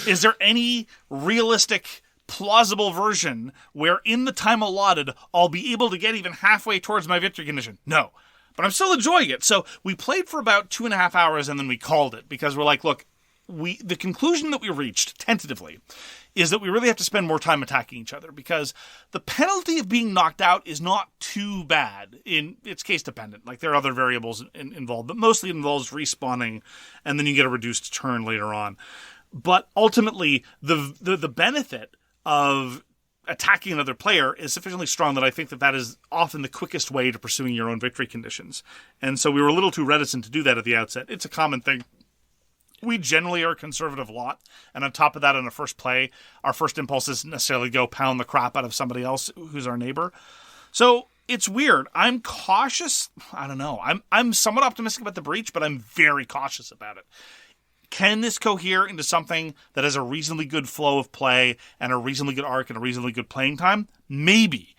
Is there any realistic, plausible version where in the time allotted, I'll be able to get even halfway towards my victory condition? No. But I'm still enjoying it. So we played for about 2.5 hours and then we called it because we're like, look, the conclusion that we reached tentatively is that we really have to spend more time attacking each other because the penalty of being knocked out is not too bad. It's case dependent. Like there are other variables involved, but mostly it involves respawning and then you get a reduced turn later on. But ultimately, the benefit of attacking another player is sufficiently strong that I think that is often the quickest way to pursuing your own victory conditions. And so we were a little too reticent to do that at the outset. It's a common thing. We generally are a conservative lot, and on top of that, on a first play, our first impulse isn't necessarily go pound the crap out of somebody else who's our neighbor. So it's weird. I'm cautious. I don't know. I'm somewhat optimistic about the breach, but I'm very cautious about it. Can this cohere into something that has a reasonably good flow of play and a reasonably good arc and a reasonably good playing time? Maybe.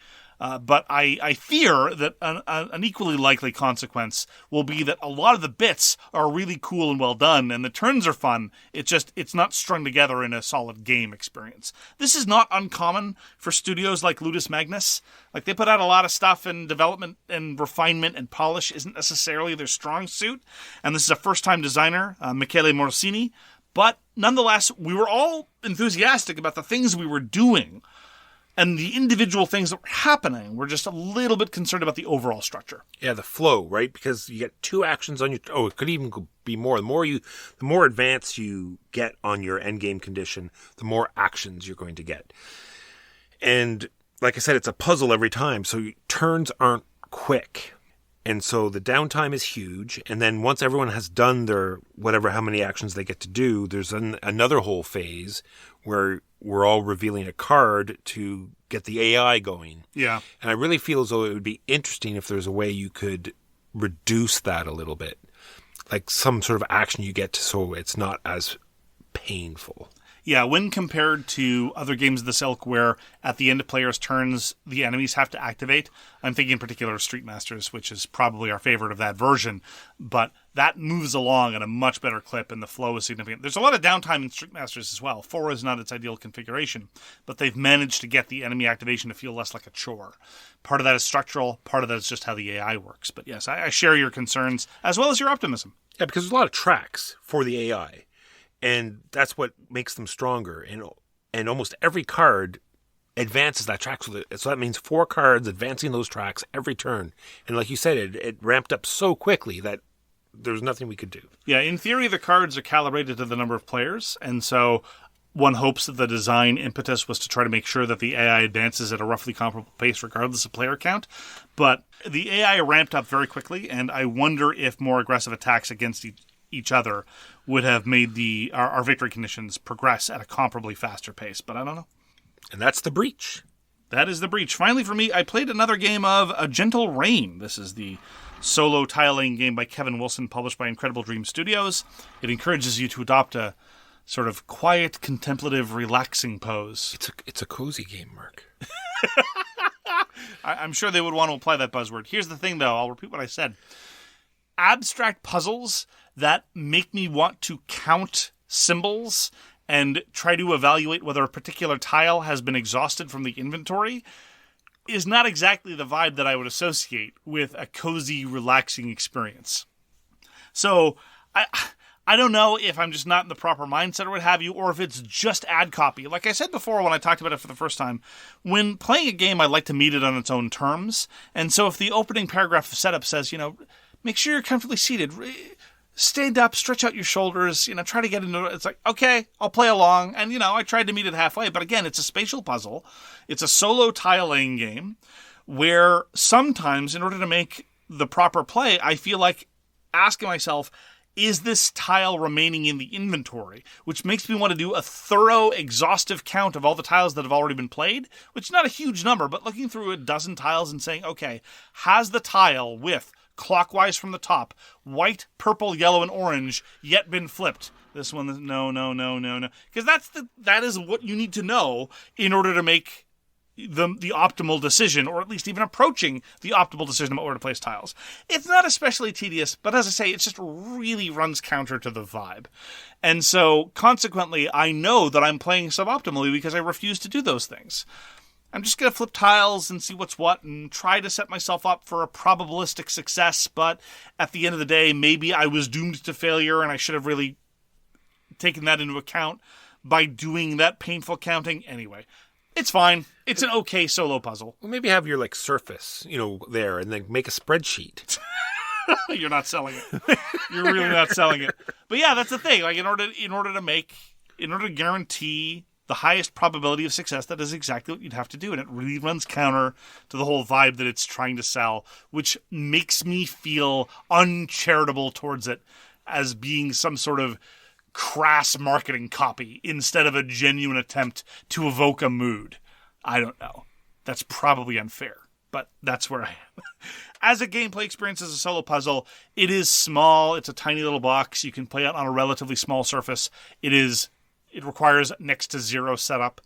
But I fear that an equally likely consequence will be that a lot of the bits are really cool and well done, and the turns are fun. It's not strung together in a solid game experience. This is not uncommon for studios like Ludus Magnus. Like they put out a lot of stuff, and development and refinement and polish isn't necessarily their strong suit. And this is a first-time designer, Michele Morosini. But nonetheless, we were all enthusiastic about the things we were doing. and the individual things that were happening. We're just a little bit concerned about the overall structure. Yeah, the flow, right? Because you get 2 actions on your... Oh, it could even be more. The more advanced you get on your endgame condition, the more actions you're going to get. And like I said, it's a puzzle every time, so turns aren't quick. And so the downtime is huge. And then once everyone has done their how many actions they get to do, there's another whole phase where we're all revealing a card to get the AI going. Yeah. And I really feel as though it would be interesting if there's a way you could reduce that a little bit. Like some sort of action you get to, so it's not as painful. Yeah, when compared to other games of this ilk where at the end of players' turns, the enemies have to activate, I'm thinking in particular of Street Masters, which is probably our favorite of that version, but that moves along at a much better clip and the flow is significant. There's a lot of downtime in Street Masters as well. 4 is not its ideal configuration, but they've managed to get the enemy activation to feel less like a chore. Part of that is structural, part of that is just how the AI works. But yes, I share your concerns as well as your optimism. Yeah, because there's a lot of tracks for the AI. And that's what makes them stronger. And almost every card advances that track. So that means 4 cards advancing those tracks every turn. And like you said, it ramped up so quickly that there's nothing we could do. Yeah, in theory, the cards are calibrated to the number of players. And so one hopes that the design impetus was to try to make sure that the AI advances at a roughly comparable pace regardless of player count. But the AI ramped up very quickly, and I wonder if more aggressive attacks against each other would have made our victory conditions progress at a comparably faster pace, but I don't know. And that's the breach. That is the breach. Finally, for me, I played another game of A Gentle Rain. This is the solo tile-laying game by Kevin Wilson, published by Incredible Dream Studios. It encourages you to adopt a sort of quiet, contemplative, relaxing pose. It's a cozy game, Mark. I'm sure they would want to apply that buzzword. Here's the thing, though. I'll repeat what I said. Abstract puzzles that make me want to count symbols and try to evaluate whether a particular tile has been exhausted from the inventory is not exactly the vibe that I would associate with a cozy, relaxing experience. So I don't know if I'm just not in the proper mindset or what have you, or if it's just ad copy. Like I said before when I talked about it for the first time, when playing a game, I like to meet it on its own terms. And so if the opening paragraph of setup says, make sure you're comfortably seated, stand up, stretch out your shoulders, try to get into it. It's like, okay, I'll play along. And, I tried to meet it halfway. But again, it's a spatial puzzle. It's a solo tile-laying game where sometimes in order to make the proper play, I feel like asking myself, is this tile remaining in the inventory? Which makes me want to do a thorough, exhaustive count of all the tiles that have already been played, which is not a huge number, but looking through a dozen tiles and saying, okay, has the tile with clockwise from the top, white, purple, yellow, and orange, yet been flipped? This one, no. Because that is what you need to know in order to make the optimal decision, or at least even approaching the optimal decision about where to place tiles. It's not especially tedious, but as I say, it just really runs counter to the vibe. And so, consequently, I know that I'm playing suboptimally because I refuse to do those things. I'm just going to flip tiles and see what's what and try to set myself up for a probabilistic success, but at the end of the day, maybe I was doomed to failure and I should have really taken that into account by doing that painful counting. Anyway, it's fine. It's an okay solo puzzle. Well, maybe have your surface, there, and then make a spreadsheet. You're not selling it. You're really not selling it. But yeah, that's the thing. Like in order to guarantee the highest probability of success, that is exactly what you'd have to do. And it really runs counter to the whole vibe that it's trying to sell, which makes me feel uncharitable towards it as being some sort of crass marketing copy instead of a genuine attempt to evoke a mood. I don't know. That's probably unfair, but that's where I am. As a gameplay experience as a solo puzzle, it is small. It's a tiny little box. You can play it on a relatively small surface. It requires next to zero setup,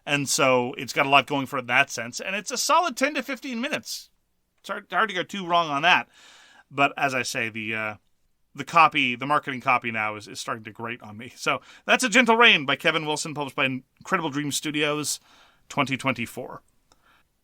and so it's got a lot going for it in that sense, and it's a solid 10 to 15 minutes. It's hard to go too wrong on that. But as I say, the marketing copy now is starting to grate on me. So that's A Gentle Rain by Kevin Wilson, published by Incredible Dream Studios, 2024.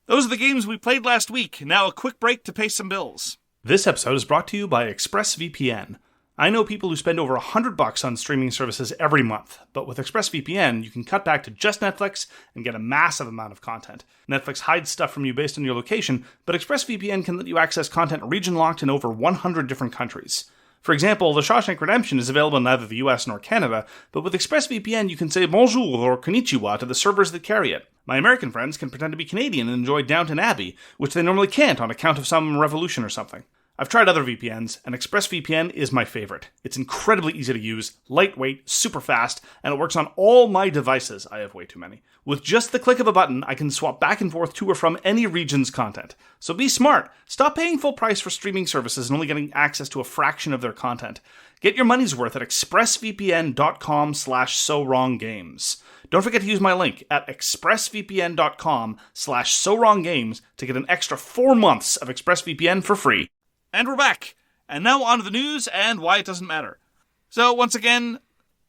Those are the games we played last week. Now a quick break to pay some bills. This episode is brought to you by ExpressVPN. I know people who spend over $100 on streaming services every month, but with ExpressVPN, you can cut back to just Netflix and get a massive amount of content. Netflix hides stuff from you based on your location, but ExpressVPN can let you access content region-locked in over 100 different countries. For example, The Shawshank Redemption is available in neither the US nor Canada, but with ExpressVPN you can say bonjour or konnichiwa to the servers that carry it. My American friends can pretend to be Canadian and enjoy Downton Abbey, which they normally can't on account of some revolution or something. I've tried other VPNs, and ExpressVPN is my favorite. It's incredibly easy to use, lightweight, super fast, and it works on all my devices. I have way too many. With just the click of a button, I can swap back and forth to or from any region's content. So be smart. Stop paying full price for streaming services and only getting access to a fraction of their content. Get your money's worth at expressvpn.com/sowronggames. Don't forget to use my link at expressvpn.com/sowronggames to get an extra 4 months of ExpressVPN for free. And we're back. And now on to the news and why it doesn't matter. So once again,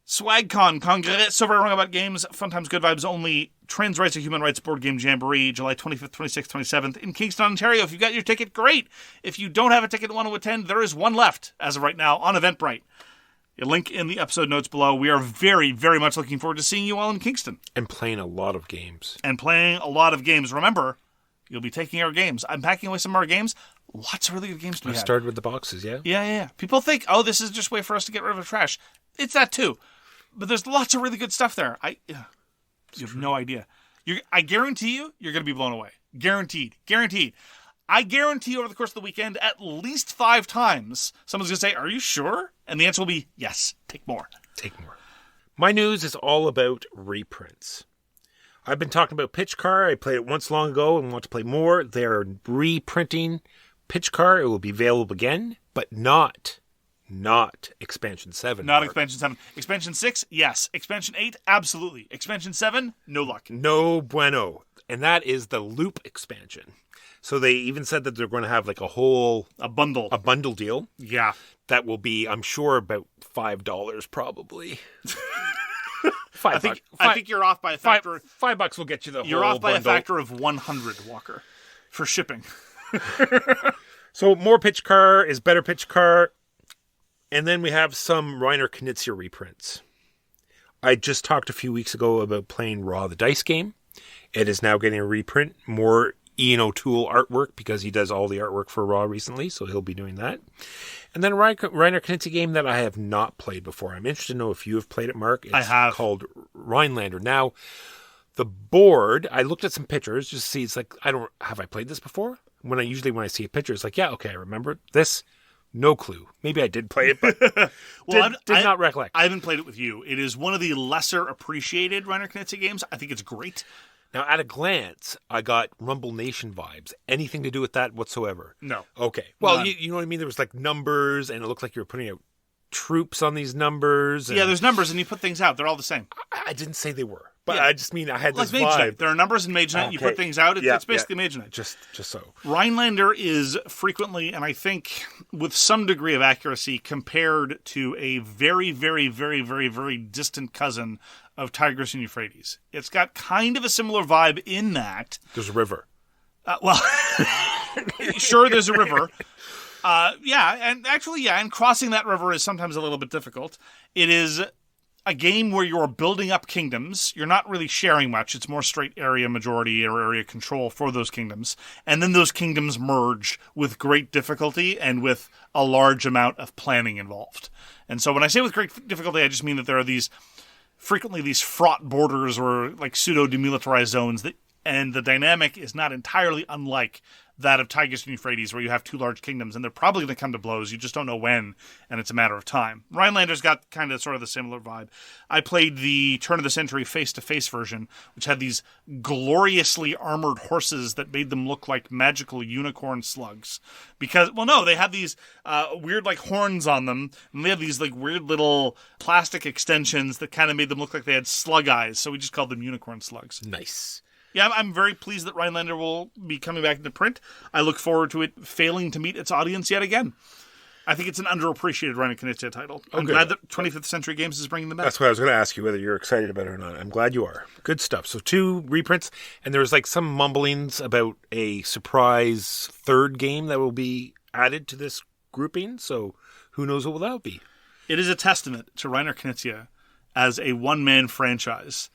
SwagCon, Congrès so very wrong about games, fun times, good vibes only, Trans Rights and Human Rights Board Game Jamboree, July 25th, 26th, 27th in Kingston, Ontario. If you got your ticket, great. If you don't have a ticket and want to attend, there is one left as of right now on Eventbrite. A link in the episode notes below. We are very, very much looking forward to seeing you all in Kingston. And playing a lot of games. Remember, you'll be taking our games. I'm packing away some of our games. Lots of really good games to be had. Started with the boxes, yeah? Yeah. People think, oh, this is just a way for us to get rid of the trash. It's that too. But there's lots of really good stuff there. You have no idea. I guarantee you're going to be blown away. Guaranteed. I guarantee over the course of the weekend, at least 5 times, someone's going to say, are you sure? And the answer will be, yes, take more. My news is all about reprints. I've been talking about Pitch Car. I played it once long ago and want to play more. They're reprinting Pitch Car. It will be available again, but not Expansion 7. Not Expansion 7. Expansion 6, yes. Expansion 8, absolutely. Expansion 7, no luck. No bueno. And that is the Loop expansion. So they even said that they're going to have like a bundle deal. Yeah. That will be, I'm sure, about $5 probably. I think you're off by a factor. $5 will get you the whole You're off by bundle. a factor of 100, Walker, for shipping. So more Pitch Car is better Pitch Car. And then we have some Reiner Knizia reprints. I just talked a few weeks ago about playing Raw the Dice game. It is now getting a reprint. More Ian O'Toole artwork because he does all the artwork for Raw recently, so he'll be doing that. And then a Reiner Knizia game that I have not played before. I'm interested to know if you have played it, Mark. I have. It's called Rhinelander. Now, the board, I looked at some pictures just to see, it's like, have I played this before? When I see a picture, it's like, yeah, okay, I remember this. No clue. Maybe I did play it, but did not recollect. I haven't played it with you. It is one of the lesser appreciated Reiner Knizia games. I think it's great. Now, at a glance, I got Rumble Nation vibes. Anything to do with that whatsoever? No. Okay. Well, you know what I mean? There was like numbers, and it looked like you were putting out troops on these numbers. Yeah, there's numbers, and you put things out. They're all the same. I didn't say they were. But I just mean I had this Mage vibe. Knight. There are numbers in Mage Knight. Okay. You put things out. It's basically Mage Knight. Just so. Rhinelander is frequently, and I think with some degree of accuracy, compared to a very, very, very, very, very distant cousin of Tigris and Euphrates. It's got kind of a similar vibe in that. There's a river. Sure, there's a river. And crossing that river is sometimes a little bit difficult. It is a game where you're building up kingdoms. You're not really sharing much. It's more straight area majority or area control for those kingdoms. And then those kingdoms merge with great difficulty and with a large amount of planning involved. And so when I say with great difficulty, I just mean that there are frequently these fraught borders or like pseudo-demilitarized zones and the dynamic is not entirely unlike that of Tigris and Euphrates, where you have 2 large kingdoms, and they're probably going to come to blows. You just don't know when, and it's a matter of time. Rhinelander's got kind of sort of the similar vibe. I played the turn of the century face-to-face version, which had these gloriously armored horses that made them look like magical unicorn slugs. Because, they had these weird like horns on them, and they had these like weird little plastic extensions that kind of made them look like they had slug eyes, so we just called them unicorn slugs. Nice. Yeah, I'm very pleased that Rhinelander will be coming back into print. I look forward to it failing to meet its audience yet again. I think it's an underappreciated Reiner Knizia title. I'm glad that 25th Century Games is bringing them back. That's what I was going to ask you, whether you're excited about it or not. I'm glad you are. Good stuff. So 2 reprints, and there's like some mumblings about a surprise 3rd game that will be added to this grouping, so who knows what will that be? It is a testament to Reiner Knizia as a one-man franchise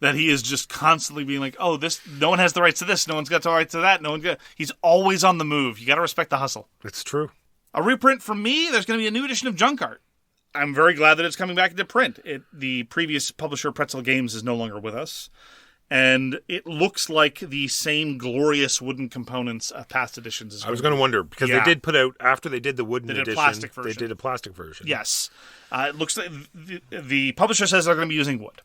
that he is just constantly being like, oh, this, no one has the rights to this, no one's got the rights to that, he's always on the move. You got to respect the hustle. It's true. A reprint from me, there's going to be a new edition of Junk Art. I'm very glad that it's coming back into print. The previous publisher, Pretzel Games, is no longer with us. And it looks like the same glorious wooden components of past editions. I was going to wonder, because they did put out, after they did the wooden edition, they did a plastic version. Yes. It looks like the publisher says they're going to be using wood.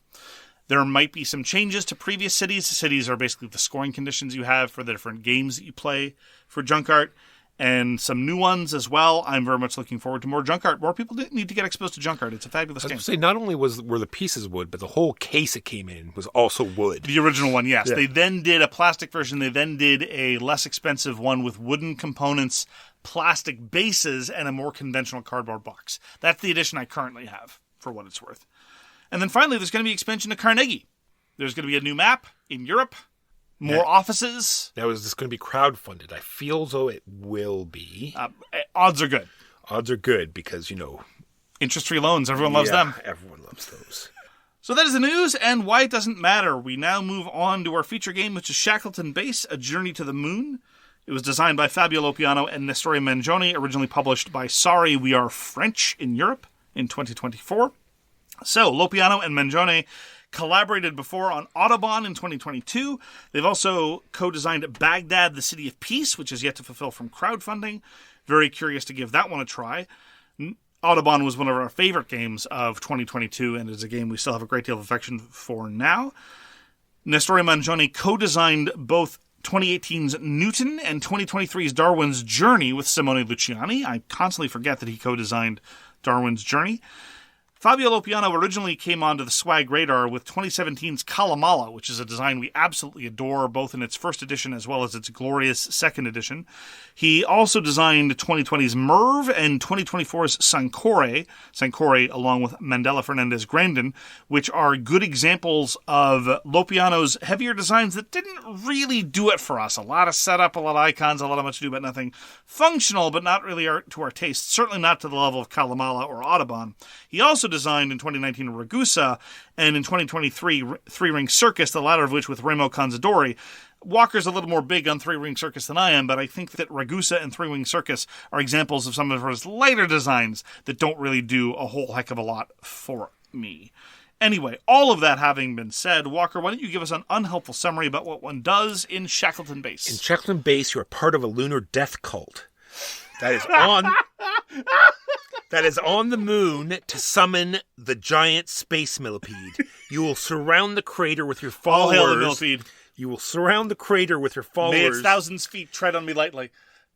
There might be some changes to previous cities. Cities are basically the scoring conditions you have for the different games that you play for Junk Art. And some new ones as well. I'm very much looking forward to more Junk Art. More people need to get exposed to Junk Art. It's a fabulous game. I was going to say, not only were the pieces wood, but the whole case it came in was also wood. The original one, yes. Yeah. They then did a plastic version. They then did a less expensive one with wooden components, plastic bases, and a more conventional cardboard box. That's the edition I currently have, for what it's worth. And then finally, there's going to be expansion to Carnegie. There's going to be a new map in Europe. More offices. Now, is this going to be crowdfunded? I feel as though it will be. Odds are good. Odds are good because, interest-free loans. Everyone loves them. Everyone loves those. So that is the news and why it doesn't matter. We now move on to our feature game, which is Shackleton Base, A Journey to the Moon. It was designed by Fabio Lopiano and Nestori Mangione, originally published by Sorry We Are French in Europe in 2024. So, Lopiano and Mangione collaborated before on Audubon in 2022. They've also co-designed Baghdad, the City of Peace, which is yet to fulfill from crowdfunding. Very curious to give that one a try. Audubon was one of our favorite games of 2022, and is a game we still have a great deal of affection for now. Nestori Mangione co-designed both 2018's Newton and 2023's Darwin's Journey with Simone Luciani. I constantly forget that he co-designed Darwin's Journey. Fabio Lopiano originally came onto the swag radar with 2017's Kalamala, which is a design we absolutely adore, both in its first edition as well as its glorious second edition. He also designed 2020's Merv and 2024's Sancore, along with Mandela Fernandez Grandin, which are good examples of Lopiano's heavier designs that didn't really do it for us. A lot of setup, a lot of icons, a lot of much to do, but nothing functional, but not really to our taste. Certainly not to the level of Kalamala or Audubon. He also designed in 2019 Ragusa, and in 2023 Three Ring Circus, the latter of which with Remo Conzadori. Walker's a little more big on Three Ring Circus than I am, but I think that Ragusa and Three Ring Circus are examples of some of his later designs that don't really do a whole heck of a lot for me. Anyway, all of that having been said, Walker, why don't you give us an unhelpful summary about what one does in Shackleton Base? In Shackleton Base, you are part of a lunar death cult that is on the moon to summon the giant space millipede. You will surround the crater with your followers. All hail the millipede. You will surround the crater with your followers. May its thousands feet tread on me lightly.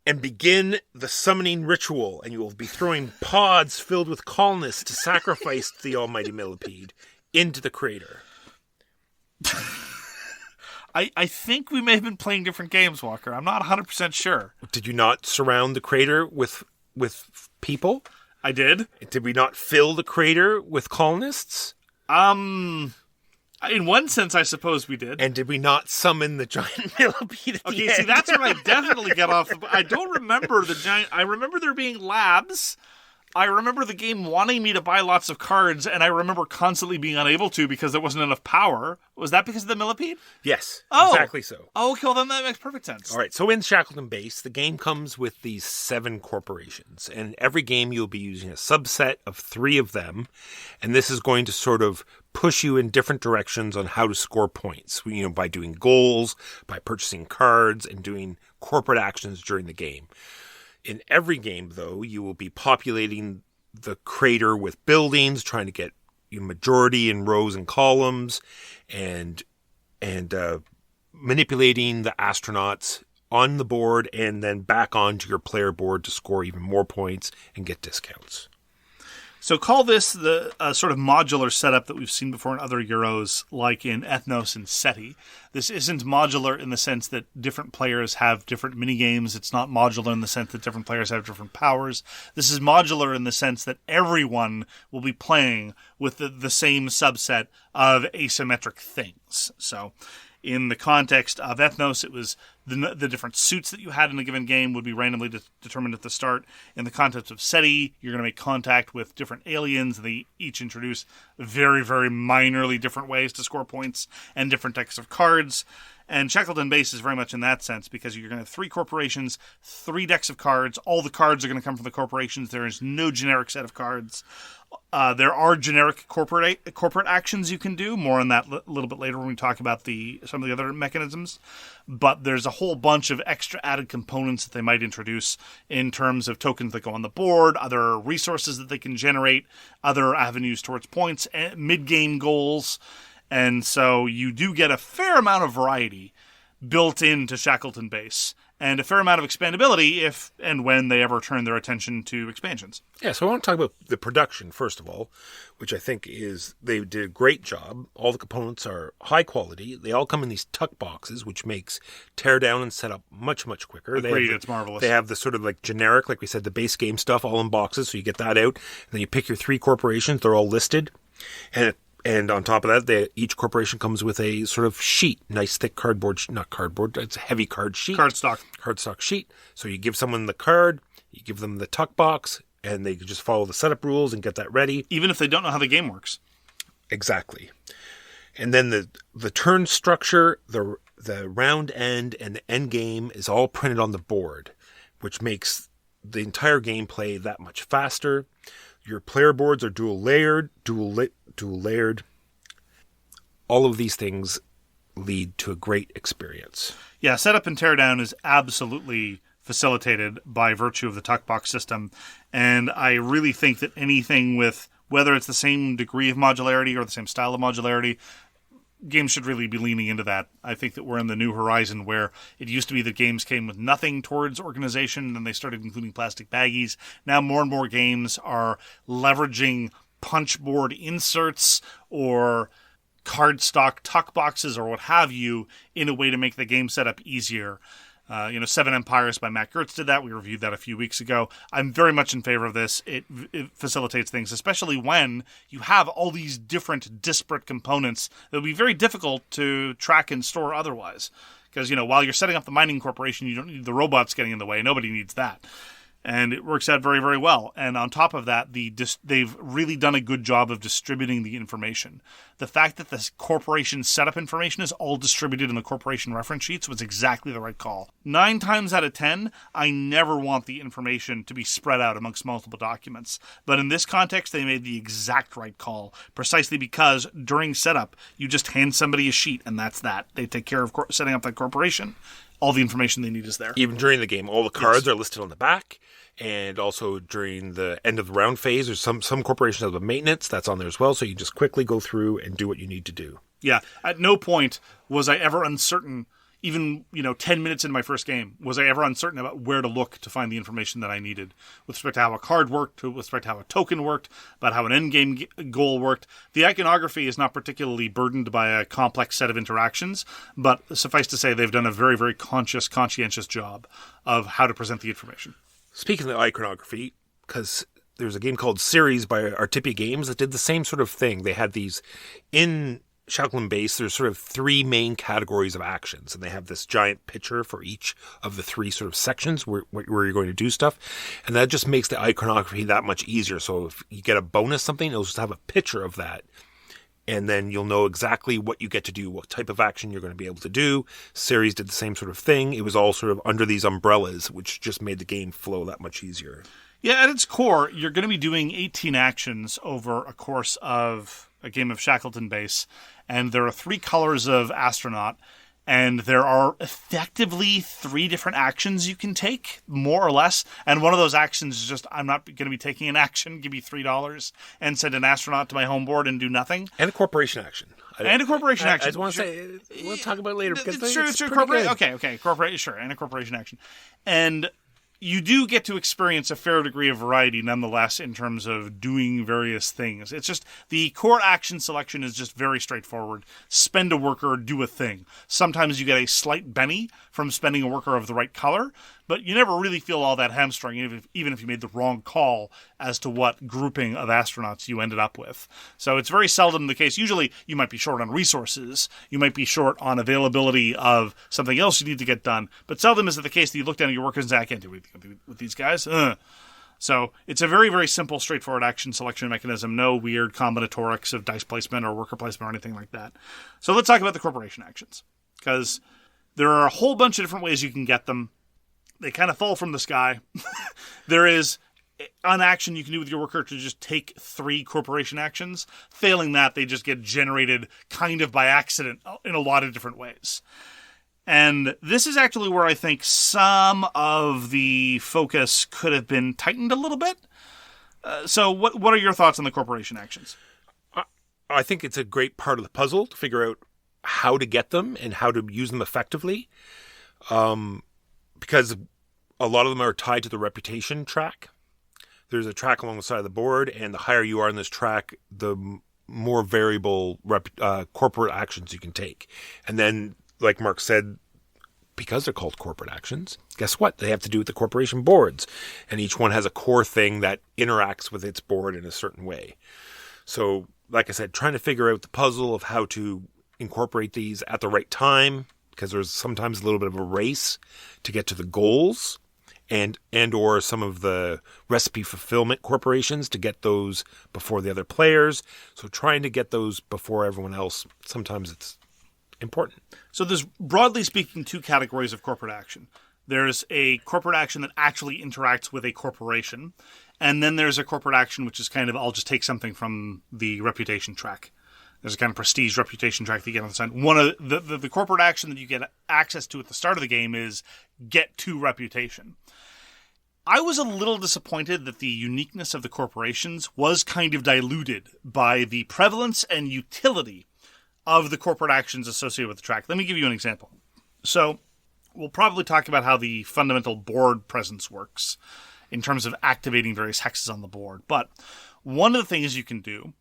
And begin the summoning ritual. And you will be throwing pods filled with colonists to sacrifice the almighty millipede into the crater. I think we may have been playing different games, Walker. I'm not 100% sure. Did you not surround the crater with people? I did. Did we not fill the crater with colonists? In one sense, I suppose we did. And did we not summon the giant millipede at the end? See, that's where I definitely get off. I don't remember the giant. I remember there being labs. I remember the game wanting me to buy lots of cards, and I remember constantly being unable to because there wasn't enough power. Was that because of the millipede? Yes, oh. Exactly so. Oh, okay, well, then that makes perfect sense. All right, so in Shackleton Base, the game comes with these 7 corporations, and every game you'll be using a subset of 3 of them, and this is going to sort of push you in different directions on how to score points, by doing goals, by purchasing cards, and doing corporate actions during the game. In every game, though, you will be populating the crater with buildings, trying to get majority in rows and columns, and manipulating the astronauts on the board and then back onto your player board to score even more points and get discounts. So call this the sort of modular setup that we've seen before in other Euros, like in Ethnos and SETI. This isn't modular in the sense that different players have different minigames. It's not modular in the sense that different players have different powers. This is modular in the sense that everyone will be playing with the same subset of asymmetric things. So In the context of Ethnos, it was the different suits that you had in a given game would be randomly determined at the start. In the context of SETI, you're going to make contact with different aliens. They each introduce very, very minorly different ways to score points and different decks of cards. And Shackleton Base is very much in that sense because you're going to have 3 corporations, 3 decks of cards. All the cards are going to come from the corporations. There is no generic set of cards. There are generic corporate actions you can do. More on that a little bit later when we talk about some of the other mechanisms. But there's a whole bunch of extra added components that they might introduce in terms of tokens that go on the board, other resources that they can generate, other avenues towards points, mid-game goals. And so you do get a fair amount of variety built into Shackleton Base, and a fair amount of expandability if and when they ever turn their attention to expansions. Yeah, so I want to talk about the production, first of all, which I think they did a great job. All the components are high quality. They all come in these tuck boxes, which makes tear down and set up much, much quicker. Agreed, it's marvelous. They have the sort of like generic, like we said, the base game stuff all in boxes, so you get that out. And then you pick your 3 corporations. They're all listed. And on top of that, each corporation comes with a sort of sheet, nice thick cardboard, not cardboard, it's a heavy card sheet. Cardstock sheet. So you give someone the card, you give them the tuck box, and they just follow the setup rules and get that ready. Even if they don't know how the game works. Exactly. And then the turn structure, the round end, and the end game is all printed on the board, which makes the entire gameplay that much faster. Your player boards are dual layered. All of these things lead to a great experience. Yeah, setup and teardown is absolutely facilitated by virtue of the tuck box system. And I really think that anything with, whether it's the same degree of modularity or the same style of modularity, games should really be leaning into that. I think that we're in the new horizon where it used to be that games came with nothing towards organization, and then they started including plastic baggies. Now more and more games are leveraging punchboard inserts or cardstock tuck boxes or what have you in a way to make the game setup easier. Seven Empires by Matt Gertz did that. We reviewed that a few weeks ago. I'm very much in favor of this. It facilitates things, especially when you have all these different disparate components that would be very difficult to track and store otherwise. Because, while you're setting up the mining corporation, you don't need the robots getting in the way. Nobody needs that. And it works out very, very well. And on top of that, they've really done a good job of distributing the information. The fact that the corporation setup information is all distributed in the corporation reference sheets was exactly the right call. 9 times out of 10, I never want the information to be spread out amongst multiple documents. But in this context, they made the exact right call, precisely because during setup, you just hand somebody a sheet, and that's that. They take care of setting up that corporation. All the information they need is there. Even during the game, all the cards are listed on the back. And also during the end of the round phase, there's some corporations have a maintenance that's on there as well. So you just quickly go through and do what you need to do. Yeah. At no point was I ever uncertain, even 10 minutes into my first game, was I ever uncertain about where to look to find the information that I needed with respect to how a card worked, with respect to how a token worked, about how an end game goal worked. The iconography is not particularly burdened by a complex set of interactions, but suffice to say they've done a very, very conscientious job of how to present the information. Speaking of iconography, because there's a game called Series by Artipia Games that did the same sort of thing. They had these in Shackleton Base. There's sort of 3 main categories of actions, and they have this giant picture for each of the 3 sort of sections where you're going to do stuff, and that just makes the iconography that much easier. So if you get a bonus something, it'll just have a picture of that. And then you'll know exactly what you get to do, what type of action you're going to be able to do. Series did the same sort of thing. It was all sort of under these umbrellas, which just made the game flow that much easier. Yeah, at its core, you're going to be doing 18 actions over a course of a game of Shackleton Base. And there are 3 colors of astronaut. And there are effectively 3 different actions you can take, more or less. And one of those actions is just, I'm not going to be taking an action, give me $3, and send an astronaut to my home board and do nothing. And a corporation action. And a corporation action. I just want to say, we'll talk about it later. Because it's sure, pretty good. Okay, corporate, sure, and a corporation action. And you do get to experience a fair degree of variety nonetheless in terms of doing various things. It's just the core action selection is just very straightforward. Spend a worker, do a thing. Sometimes you get a slight benny from spending a worker of the right color, but you never really feel all that hamstrung, even if you made the wrong call as to what grouping of astronauts you ended up with. So it's very seldom the case. Usually you might be short on resources, you might be short on availability of something else you need to get done, but seldom is it the case that you look down at your workers and say, I can't do anything with these guys. So it's a very, very simple, straightforward action selection mechanism. No weird combinatorics of dice placement or worker placement or anything like that. So let's talk about the corporation actions, because there are a whole bunch of different ways you can get them. They kind of fall from the sky. There is an action you can do with your worker to just take 3 corporation actions. Failing that, they just get generated kind of by accident in a lot of different ways. And this is actually where I think some of the focus could have been tightened a little bit. So what are your thoughts on the corporation actions? I think it's a great part of the puzzle to figure out how to get them and how to use them effectively. Because a lot of them are tied to the reputation track. There's a track along the side of the board, and the higher you are in this track, the more variable corporate actions you can take. And then, like Mark said, because they're called corporate actions, guess what? They have to do with the corporation boards. And each one has a core thing that interacts with its board in a certain way. So, like I said, trying to figure out the puzzle of how to incorporate these at the right time, because there's sometimes a little bit of a race to get to the goals and or some of the recipe fulfillment corporations to get those before the other players. So trying to get those before everyone else, sometimes it's important. So there's, broadly speaking, 2 categories of corporate action. There's a corporate action that actually interacts with a corporation, and then there's a corporate action which is kind of, I'll just take something from the reputation track. There's a kind of prestige reputation track that you get on the side. One of the corporate action that you get access to at the start of the game is get to reputation. I was a little disappointed that the uniqueness of the corporations was kind of diluted by the prevalence and utility of the corporate actions associated with the track. Let me give you an example. So we'll probably talk about how the fundamental board presence works in terms of activating various hexes on the board. But one of the things you can do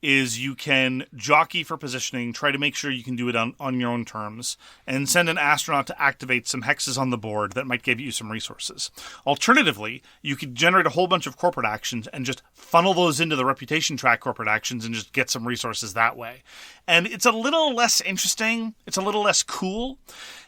is you can jockey for positioning, try to make sure you can do it on your own terms, and send an astronaut to activate some hexes on the board that might give you some resources. Alternatively, you could generate a whole bunch of corporate actions and just funnel those into the reputation track corporate actions and just get some resources that way. And it's a little less interesting, it's a little less cool,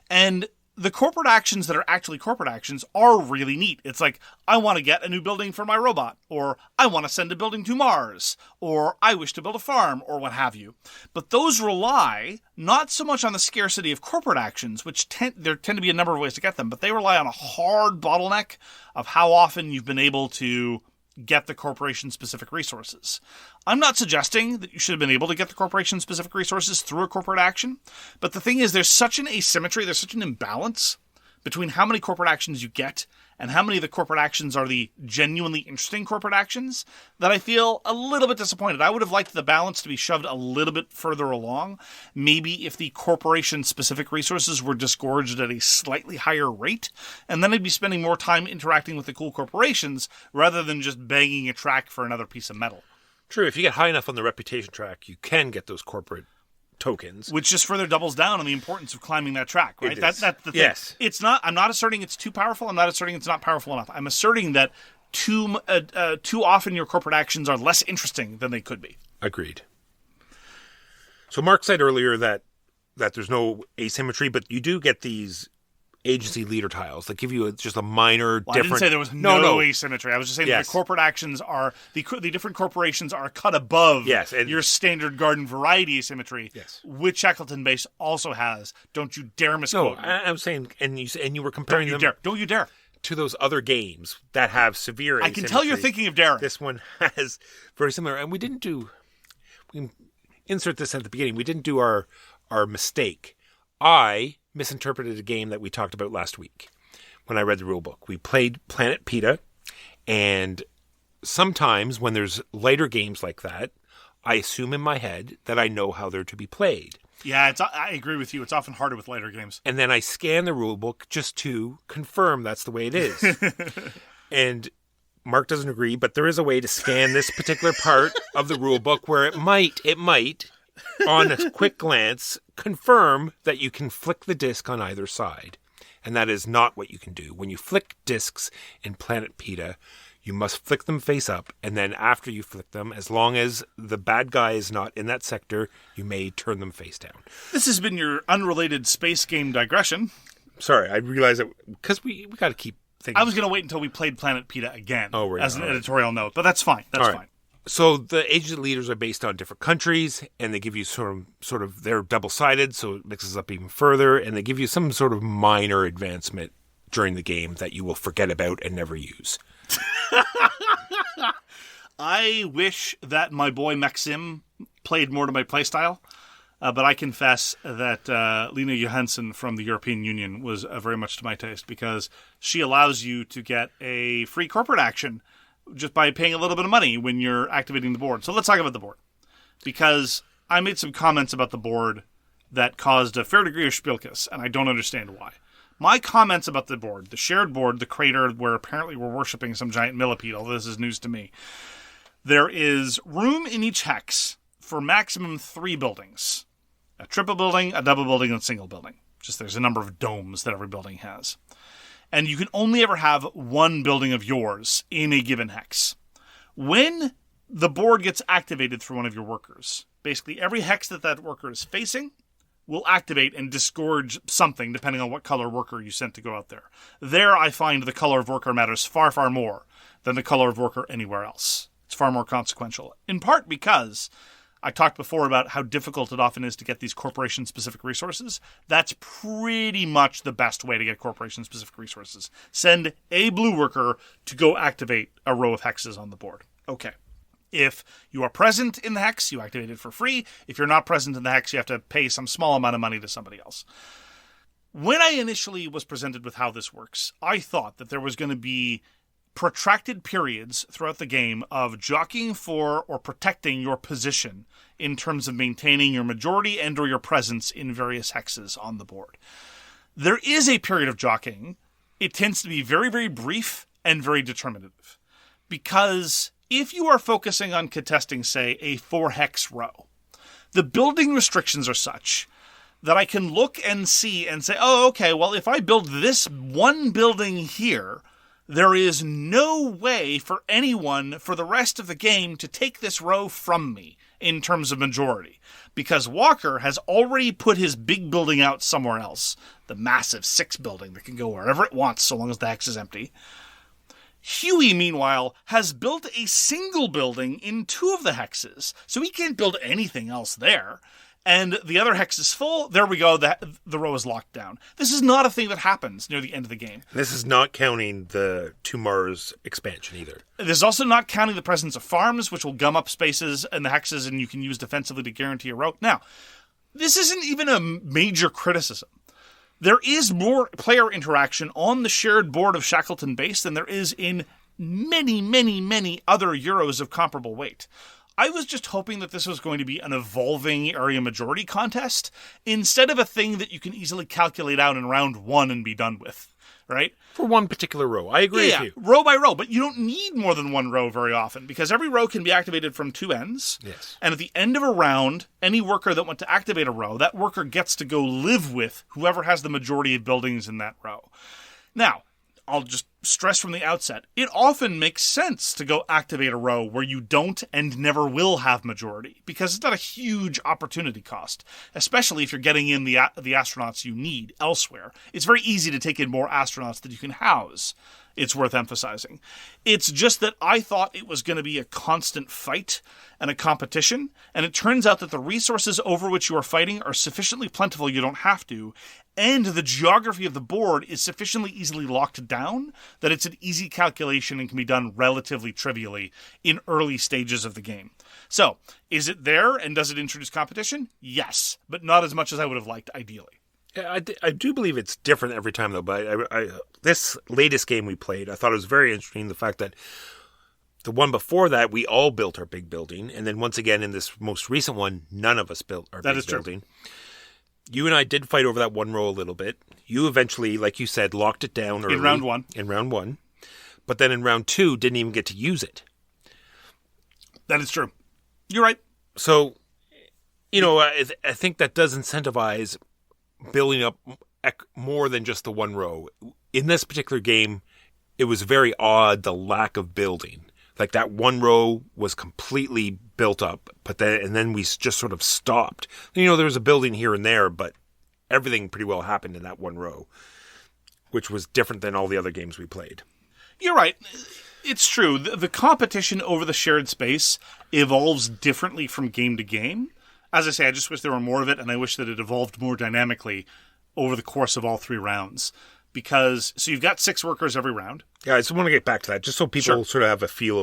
and the corporate actions that are actually corporate actions are really neat. It's like, I want to get a new building for my robot, or I want to send a building to Mars, or I wish to build a farm, or what have you. But those rely not so much on the scarcity of corporate actions, which there tend to be a number of ways to get them, but they rely on a hard bottleneck of how often you've been able to get the corporation-specific resources. I'm not suggesting that you should have been able to get the corporation-specific resources through a corporate action, but the thing is, there's such an asymmetry, there's such an imbalance between how many corporate actions you get and how many of the corporate actions are the genuinely interesting corporate actions that I feel a little bit disappointed. I would have liked the balance to be shoved a little bit further along. Maybe if the corporation-specific resources were disgorged at a slightly higher rate, and then I'd be spending more time interacting with the cool corporations rather than just banging a track for another piece of metal. True, if you get high enough on the reputation track, you can get those corporate tokens, which just further doubles down on the importance of climbing that track, right? That's the thing. Yes. It's not. I'm not asserting it's too powerful. I'm not asserting it's not powerful enough. I'm asserting that too often your corporate actions are less interesting than they could be. Agreed. So Mark said earlier that there's no asymmetry, but you do get these agency leader tiles that give you just a minor different... I didn't say there was no asymmetry. I was just saying that the corporate actions are... The different corporations are cut above your standard garden variety asymmetry, which Shackleton base also has. Don't you dare misquote me. I'm saying... And you were comparing them... Don't you dare. To those other games that have severe asymmetry. I can tell you're thinking of daring. This one has very similar... And we didn't do... We can insert this at the beginning. We didn't do our mistake. I misinterpreted a game that we talked about last week when I read the rule book. We played Planet PETA, and sometimes when there's later games like that, I assume in my head that I know how they're to be played. Yeah, I agree with you. It's often harder with later games. And then I scan the rule book just to confirm that's the way it is. And Mark doesn't agree, but there is a way to scan this particular part of the rule book where it might, on a quick glance, confirm that you can flick the disc on either side. and that is not what you can do. When you flick discs in Planet PETA, you must flick them face up, and then after you flick them, as long as the bad guy is not in that sector, you may turn them face down. This has been your unrelated space game digression. Sorry, I realized that because we got to keep things. I was going to wait until we played Planet PETA again as an right. editorial note, but that's fine. That's fine. So the agent leaders are based on different countries, and they give you sort of they're double-sided, so it mixes up even further, and they give you some sort of minor advancement during the game that you will forget about and never use. I wish that my boy Maxim played more to my playstyle, but I confess that Lena Johansson from the European Union was very much to my taste, because she allows you to get a free corporate action just by paying a little bit of money when you're activating the board. So let's talk about the board, because I made some comments about the board that caused a fair degree of spielkiss, and I don't understand why. My comments about the board, the shared board, the crater where apparently we're worshipping some giant millipede, although this is news to me. There is room in each hex for maximum 3 buildings. A triple building, a double building, and a single building. Just there's a number of domes that every building has. And you can only ever have 1 building of yours in a given hex. When the board gets activated for one of your workers, basically every hex that worker is facing will activate and disgorge something depending on what color worker you sent to go out there. There I find the color of worker matters far, far more than the color of worker anywhere else. It's far more consequential. In part because I talked before about how difficult it often is to get these corporation-specific resources. That's pretty much the best way to get corporation-specific resources. Send a blue worker to go activate a row of hexes on the board. Okay. If you are present in the hex, you activate it for free. If you're not present in the hex, you have to pay some small amount of money to somebody else. When I initially was presented with how this works, I thought that there was going to be protracted periods throughout the game of jockeying for or protecting your position in terms of maintaining your majority and or your presence in various hexes on the board. There is a period of jockeying. It tends to be very, very brief and very determinative. Because if you are focusing on contesting, say, a 4-hex row, the building restrictions are such that I can look and see and say, oh, okay, well, if I build this one building here, there is no way for anyone for the rest of the game to take this row from me in terms of majority, because Walker has already put his big building out somewhere else, the massive 6 building that can go wherever it wants so long as the hex is empty. Huey, meanwhile, has built a single building in 2 of the hexes, so he can't build anything else there. And the other hex is full. There we go. The row is locked down. This is not a thing that happens near the end of the game. This is not counting the 2 Mars expansion either. This is also not counting the presence of farms, which will gum up spaces in the hexes and you can use defensively to guarantee a row. Now, this isn't even a major criticism. There is more player interaction on the shared board of Shackleton base than there is in many, many, many other Euros of comparable weight. I was just hoping that this was going to be an evolving area majority contest instead of a thing that you can easily calculate out in round 1 and be done with, right? For one particular row. I agree with you. Row by row, but you don't need more than 1 row very often because every row can be activated from 2 ends. Yes. And at the end of a round, any worker that went to activate a row, that worker gets to go live with whoever has the majority of buildings in that row. Now, I'll just stress from the outset, it often makes sense to go activate a row where you don't and never will have majority, because it's not a huge opportunity cost, especially if you're getting in the astronauts you need elsewhere. It's very easy to take in more astronauts than you can house. It's worth emphasizing. It's just that I thought it was going to be a constant fight and a competition, and it turns out that the resources over which you are fighting are sufficiently plentiful you don't have to, and the geography of the board is sufficiently easily locked down that it's an easy calculation and can be done relatively trivially in early stages of the game. So, is it there and does it introduce competition? Yes, but not as much as I would have liked, ideally. Yeah, I do believe it's different every time, though. But this latest game we played, I thought it was very interesting, the fact that the one before that, we all built our big building. And then once again, in this most recent one, none of us built our big building. True. You and I did fight over that 1 row a little bit. You eventually, like you said, locked it down early. In round 1. In round 1. But then in round 2, didn't even get to use it. That is true. You're right. So, I think that does incentivize building up more than just the one row. In this particular game, it was very odd, the lack of building. Like that one row was completely built up, and then we just sort of stopped. There was a building here and there, but everything pretty well happened in that one row, which was different than all the other games we played. You're right. It's true. The competition over the shared space evolves differently from game to game. As I say, I just wish there were more of it, and I wish that it evolved more dynamically over the course of all 3 rounds. So you've got 6 workers every round. Yeah, I just want to get back to that, just so people sort of have a feel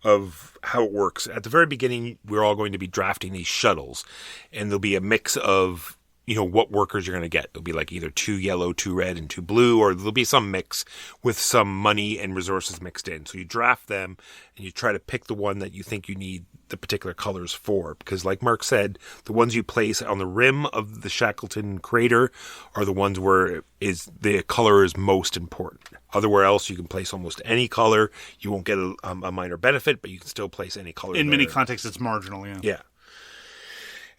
of how it works. At the very beginning, we're all going to be drafting these shuttles, and there'll be a mix of what workers you're going to get. It'll be like either 2 yellow, 2 red, and 2 blue, or there'll be some mix with some money and resources mixed in. So you draft them, and you try to pick the one that you think you need the particular colors for. Because like Mark said, the ones you place on the rim of the Shackleton crater are the ones where the color is most important. Otherwhere else, you can place almost any color. You won't get a minor benefit, but you can still place any color. In many contexts, it's marginal, yeah. Yeah.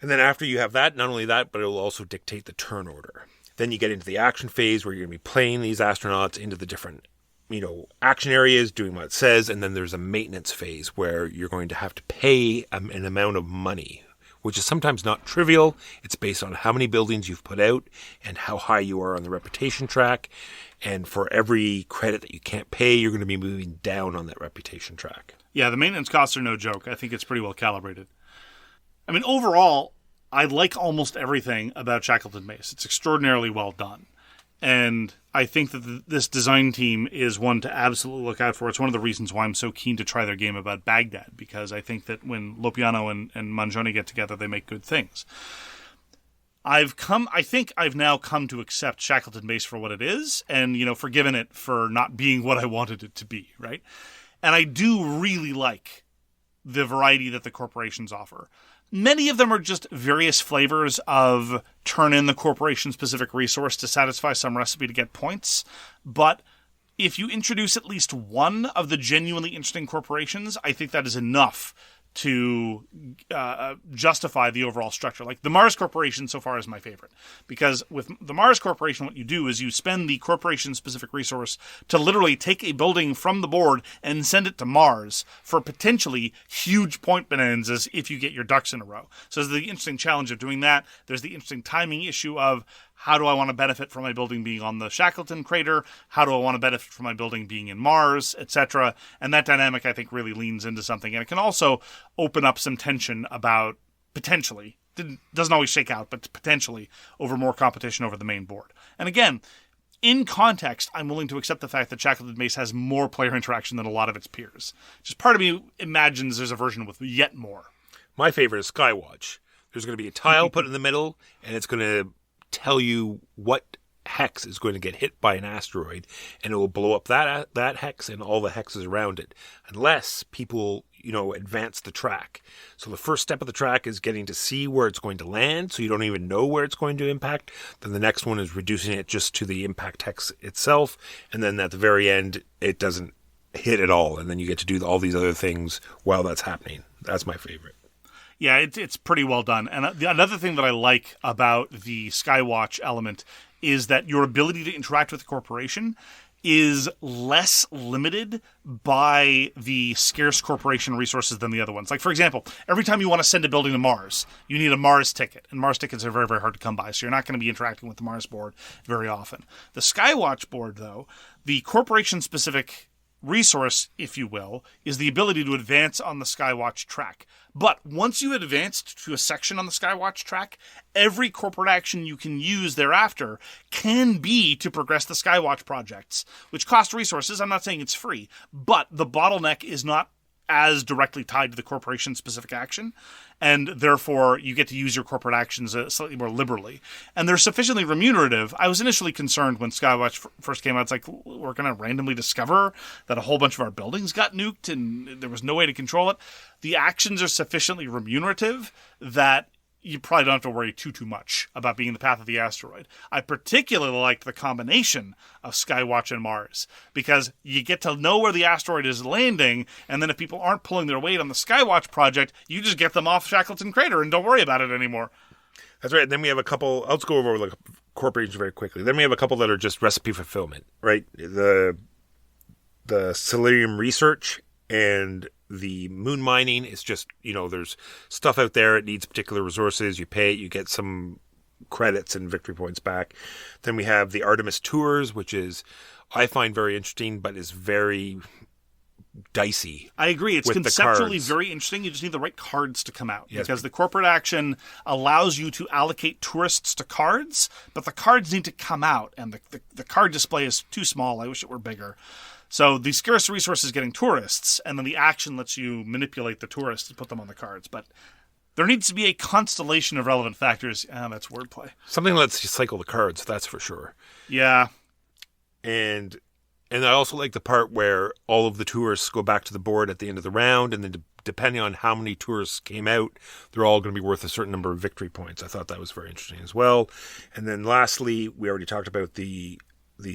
And then after you have that, not only that, but it will also dictate the turn order. Then you get into the action phase where you're going to be playing these astronauts into the different, action areas, doing what it says. And then there's a maintenance phase where you're going to have to pay an amount of money, which is sometimes not trivial. It's based on how many buildings you've put out and how high you are on the reputation track. And for every credit that you can't pay, you're going to be moving down on that reputation track. Yeah, the maintenance costs are no joke. I think it's pretty well calibrated. I mean, overall, I like almost everything about Shackleton Base. It's extraordinarily well done. And I think that this design team is one to absolutely look out for. It's one of the reasons why I'm so keen to try their game about Baghdad, because I think that when Lopiano and Mangione get together, they make good things. I think I've now come to accept Shackleton Base for what it is and, forgiven it for not being what I wanted it to be, right? And I do really like the variety that the corporations offer. Many of them are just various flavors of turn in the corporation-specific resource to satisfy some recipe to get points. But if you introduce at least one of the genuinely interesting corporations, I think that is enough to justify the overall structure. Like the Mars Corporation so far is my favorite, because with the Mars Corporation, what you do is you spend the corporation-specific resource to literally take a building from the board and send it to Mars for potentially huge point bonanzas if you get your ducks in a row. So there's the interesting challenge of doing that. There's the interesting timing issue of how do I want to benefit from my building being on the Shackleton crater? How do I want to benefit from my building being in Mars, etc.? And that dynamic, I think, really leans into something. And it can also open up some tension about, potentially, doesn't always shake out, but potentially over more competition over the main board. And again, in context, I'm willing to accept the fact that Shackleton Base has more player interaction than a lot of its peers. Just part of me imagines there's a version with yet more. My favorite is Skywatch. There's going to be a tile put in the middle, and it's going to tell you what hex is going to get hit by an asteroid, and it will blow up that hex and all the hexes around it, unless people, advance the track. So the first step of the track is getting to see where it's going to land, so you don't even know where it's going to impact. Then the next one is reducing it just to the impact hex itself, and then at the very end, it doesn't hit at all, and then you get to do all these other things while that's happening. That's my favorite. Yeah, it's pretty well done. And another thing that I like about the Skywatch element is that your ability to interact with the corporation is less limited by the scarce corporation resources than the other ones. Like, for example, every time you want to send a building to Mars, you need a Mars ticket. And Mars tickets are very, very hard to come by, so you're not going to be interacting with the Mars board very often. The Skywatch board, though, the corporation-specific resource, if you will, is the ability to advance on the Skywatch track. But once you have advanced to a section on the Skywatch track, every corporate action you can use thereafter can be to progress the Skywatch projects, which cost resources. I'm not saying it's free, but the bottleneck is not as directly tied to the corporation-specific action, and therefore you get to use your corporate actions slightly more liberally. And they're sufficiently remunerative. I was initially concerned when Skywatch first came out. It's like, we're going to randomly discover that a whole bunch of our buildings got nuked and there was no way to control it. The actions are sufficiently remunerative that you probably don't have to worry too much about being in the path of the asteroid. I particularly liked the combination of Skywatch and Mars, because you get to know where the asteroid is landing, and then if people aren't pulling their weight on the Skywatch project, you just get them off Shackleton Crater and don't worry about it anymore. That's right. And then we have a couple. I'll just go over like corporations very quickly. Then we have a couple that are just recipe fulfillment, right? The Selenium research and the moon mining is just, there's stuff out there. It needs particular resources. You pay it, you get some credits and victory points back. Then we have the Artemis tours, which is, I find very interesting, but is very dicey. I agree. It's conceptually very interesting. You just need the right cards to come out. Yes, because the corporate action allows you to allocate tourists to cards, but the cards need to come out, and the card display is too small. I wish it were bigger. So the scarce resource is getting tourists, and then the action lets you manipulate the tourists and put them on the cards. But there needs to be a constellation of relevant factors. That's wordplay. Something lets you cycle the cards, that's for sure. Yeah. And I also like the part where all of the tourists go back to the board at the end of the round, and then depending on how many tourists came out, they're all going to be worth a certain number of victory points. I thought that was very interesting as well. And then lastly, we already talked about the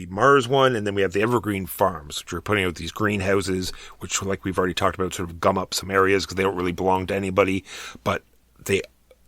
Mars one, and then we have the Evergreen Farms, which are putting out these greenhouses, which, like we've already talked about, sort of gum up some areas because they don't really belong to anybody, but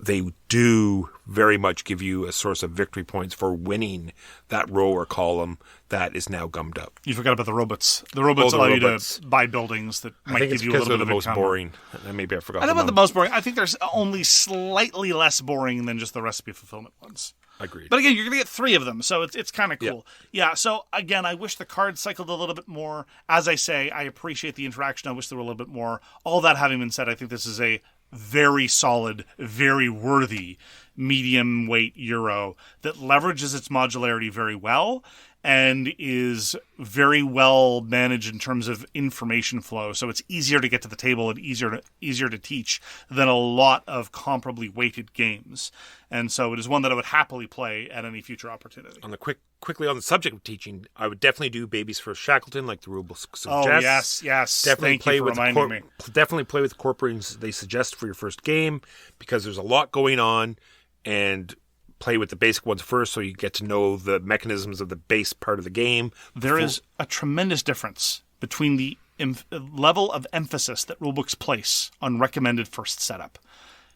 they do very much give you a source of victory points for winning that row or column that is now gummed up. You forgot about the robots. The robots allow you to buy buildings that might give you a little bit of the most boring. Maybe I forgot. I don't know about the most boring. I think there's only slightly less boring than just the recipe fulfillment ones. Agreed. But again, you're going to get 3 of them, so it's kind of cool. Yeah, so again, I wish the cards cycled a little bit more. As I say, I appreciate the interaction. I wish there were a little bit more. All that having been said, I think this is a very solid, very worthy medium weight Euro that leverages its modularity very well and is very well managed in terms of information flow. So it's easier to get to the table and easier to teach than a lot of comparably weighted games. And so it is one that I would happily play at any future opportunity. On the quickly on the subject of teaching, I would definitely do Babies for Shackleton, like the rulebook suggests. Oh yes. Definitely Thank you for reminding me. Definitely play with the corporations they suggest for your first game, because there's a lot going on, and play with the basic ones first so you get to know the mechanisms of the base part of the game. There is a tremendous difference between the level of emphasis that rulebooks place on recommended first setup.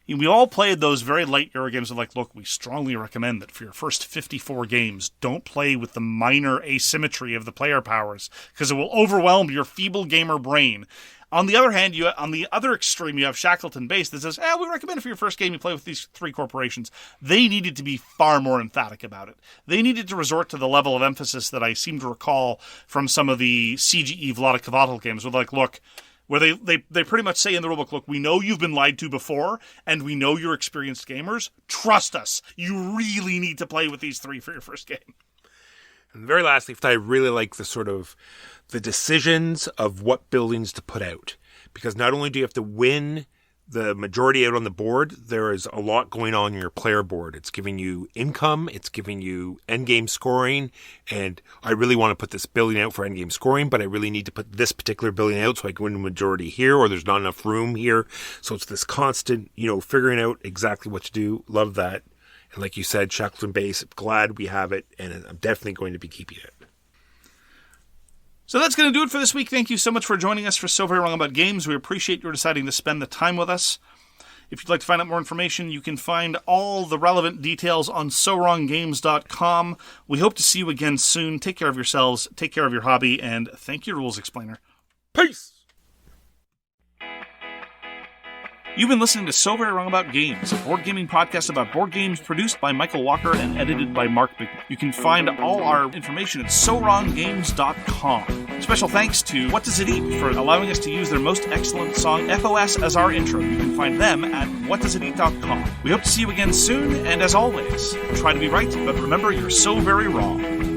We all played those very light Euro games of like, look, we strongly recommend that for your first 54 games, don't play with the minor asymmetry of the player powers because it will overwhelm your feeble gamer brain. On the other hand, on the other extreme, you have Shackleton base that says, we recommend for your first game you play with these 3 corporations. They needed to be far more emphatic about it. They needed to resort to the level of emphasis that I seem to recall from some of the CGE Vladikovatel games, where like, look, where they pretty much say in the rulebook, look, we know you've been lied to before, and we know you're experienced gamers. Trust us. You really need to play with these 3 for your first game. And very lastly, I really like the sort of the decisions of what buildings to put out. Because not only do you have to win the majority out on the board, there is a lot going on in your player board. It's giving you income, it's giving you endgame scoring, and I really want to put this building out for endgame scoring, but I really need to put this particular building out so I can win the majority here, or there's not enough room here. So it's this constant, figuring out exactly what to do. Love that. And like you said, Shackleton base, glad we have it, and I'm definitely going to be keeping it. So that's going to do it for this week. Thank you so much for joining us for So Very Wrong About Games. We appreciate your deciding to spend the time with us. If you'd like to find out more information, you can find all the relevant details on SoWrongGames.com. We hope to see you again soon. Take care of yourselves, take care of your hobby, and thank you, Rules Explainer. Peace! You've been listening to So Very Wrong About Games, a board gaming podcast about board games produced by Michael Walker and edited by Mark Big. You can find all our information at SoWrongGames.com. Special thanks to What Does It Eat for allowing us to use their most excellent song, FOS, as our intro. You can find them at WhatDoesItEat.com. We hope to see you again soon, and as always, try to be right, but remember, you're so very wrong.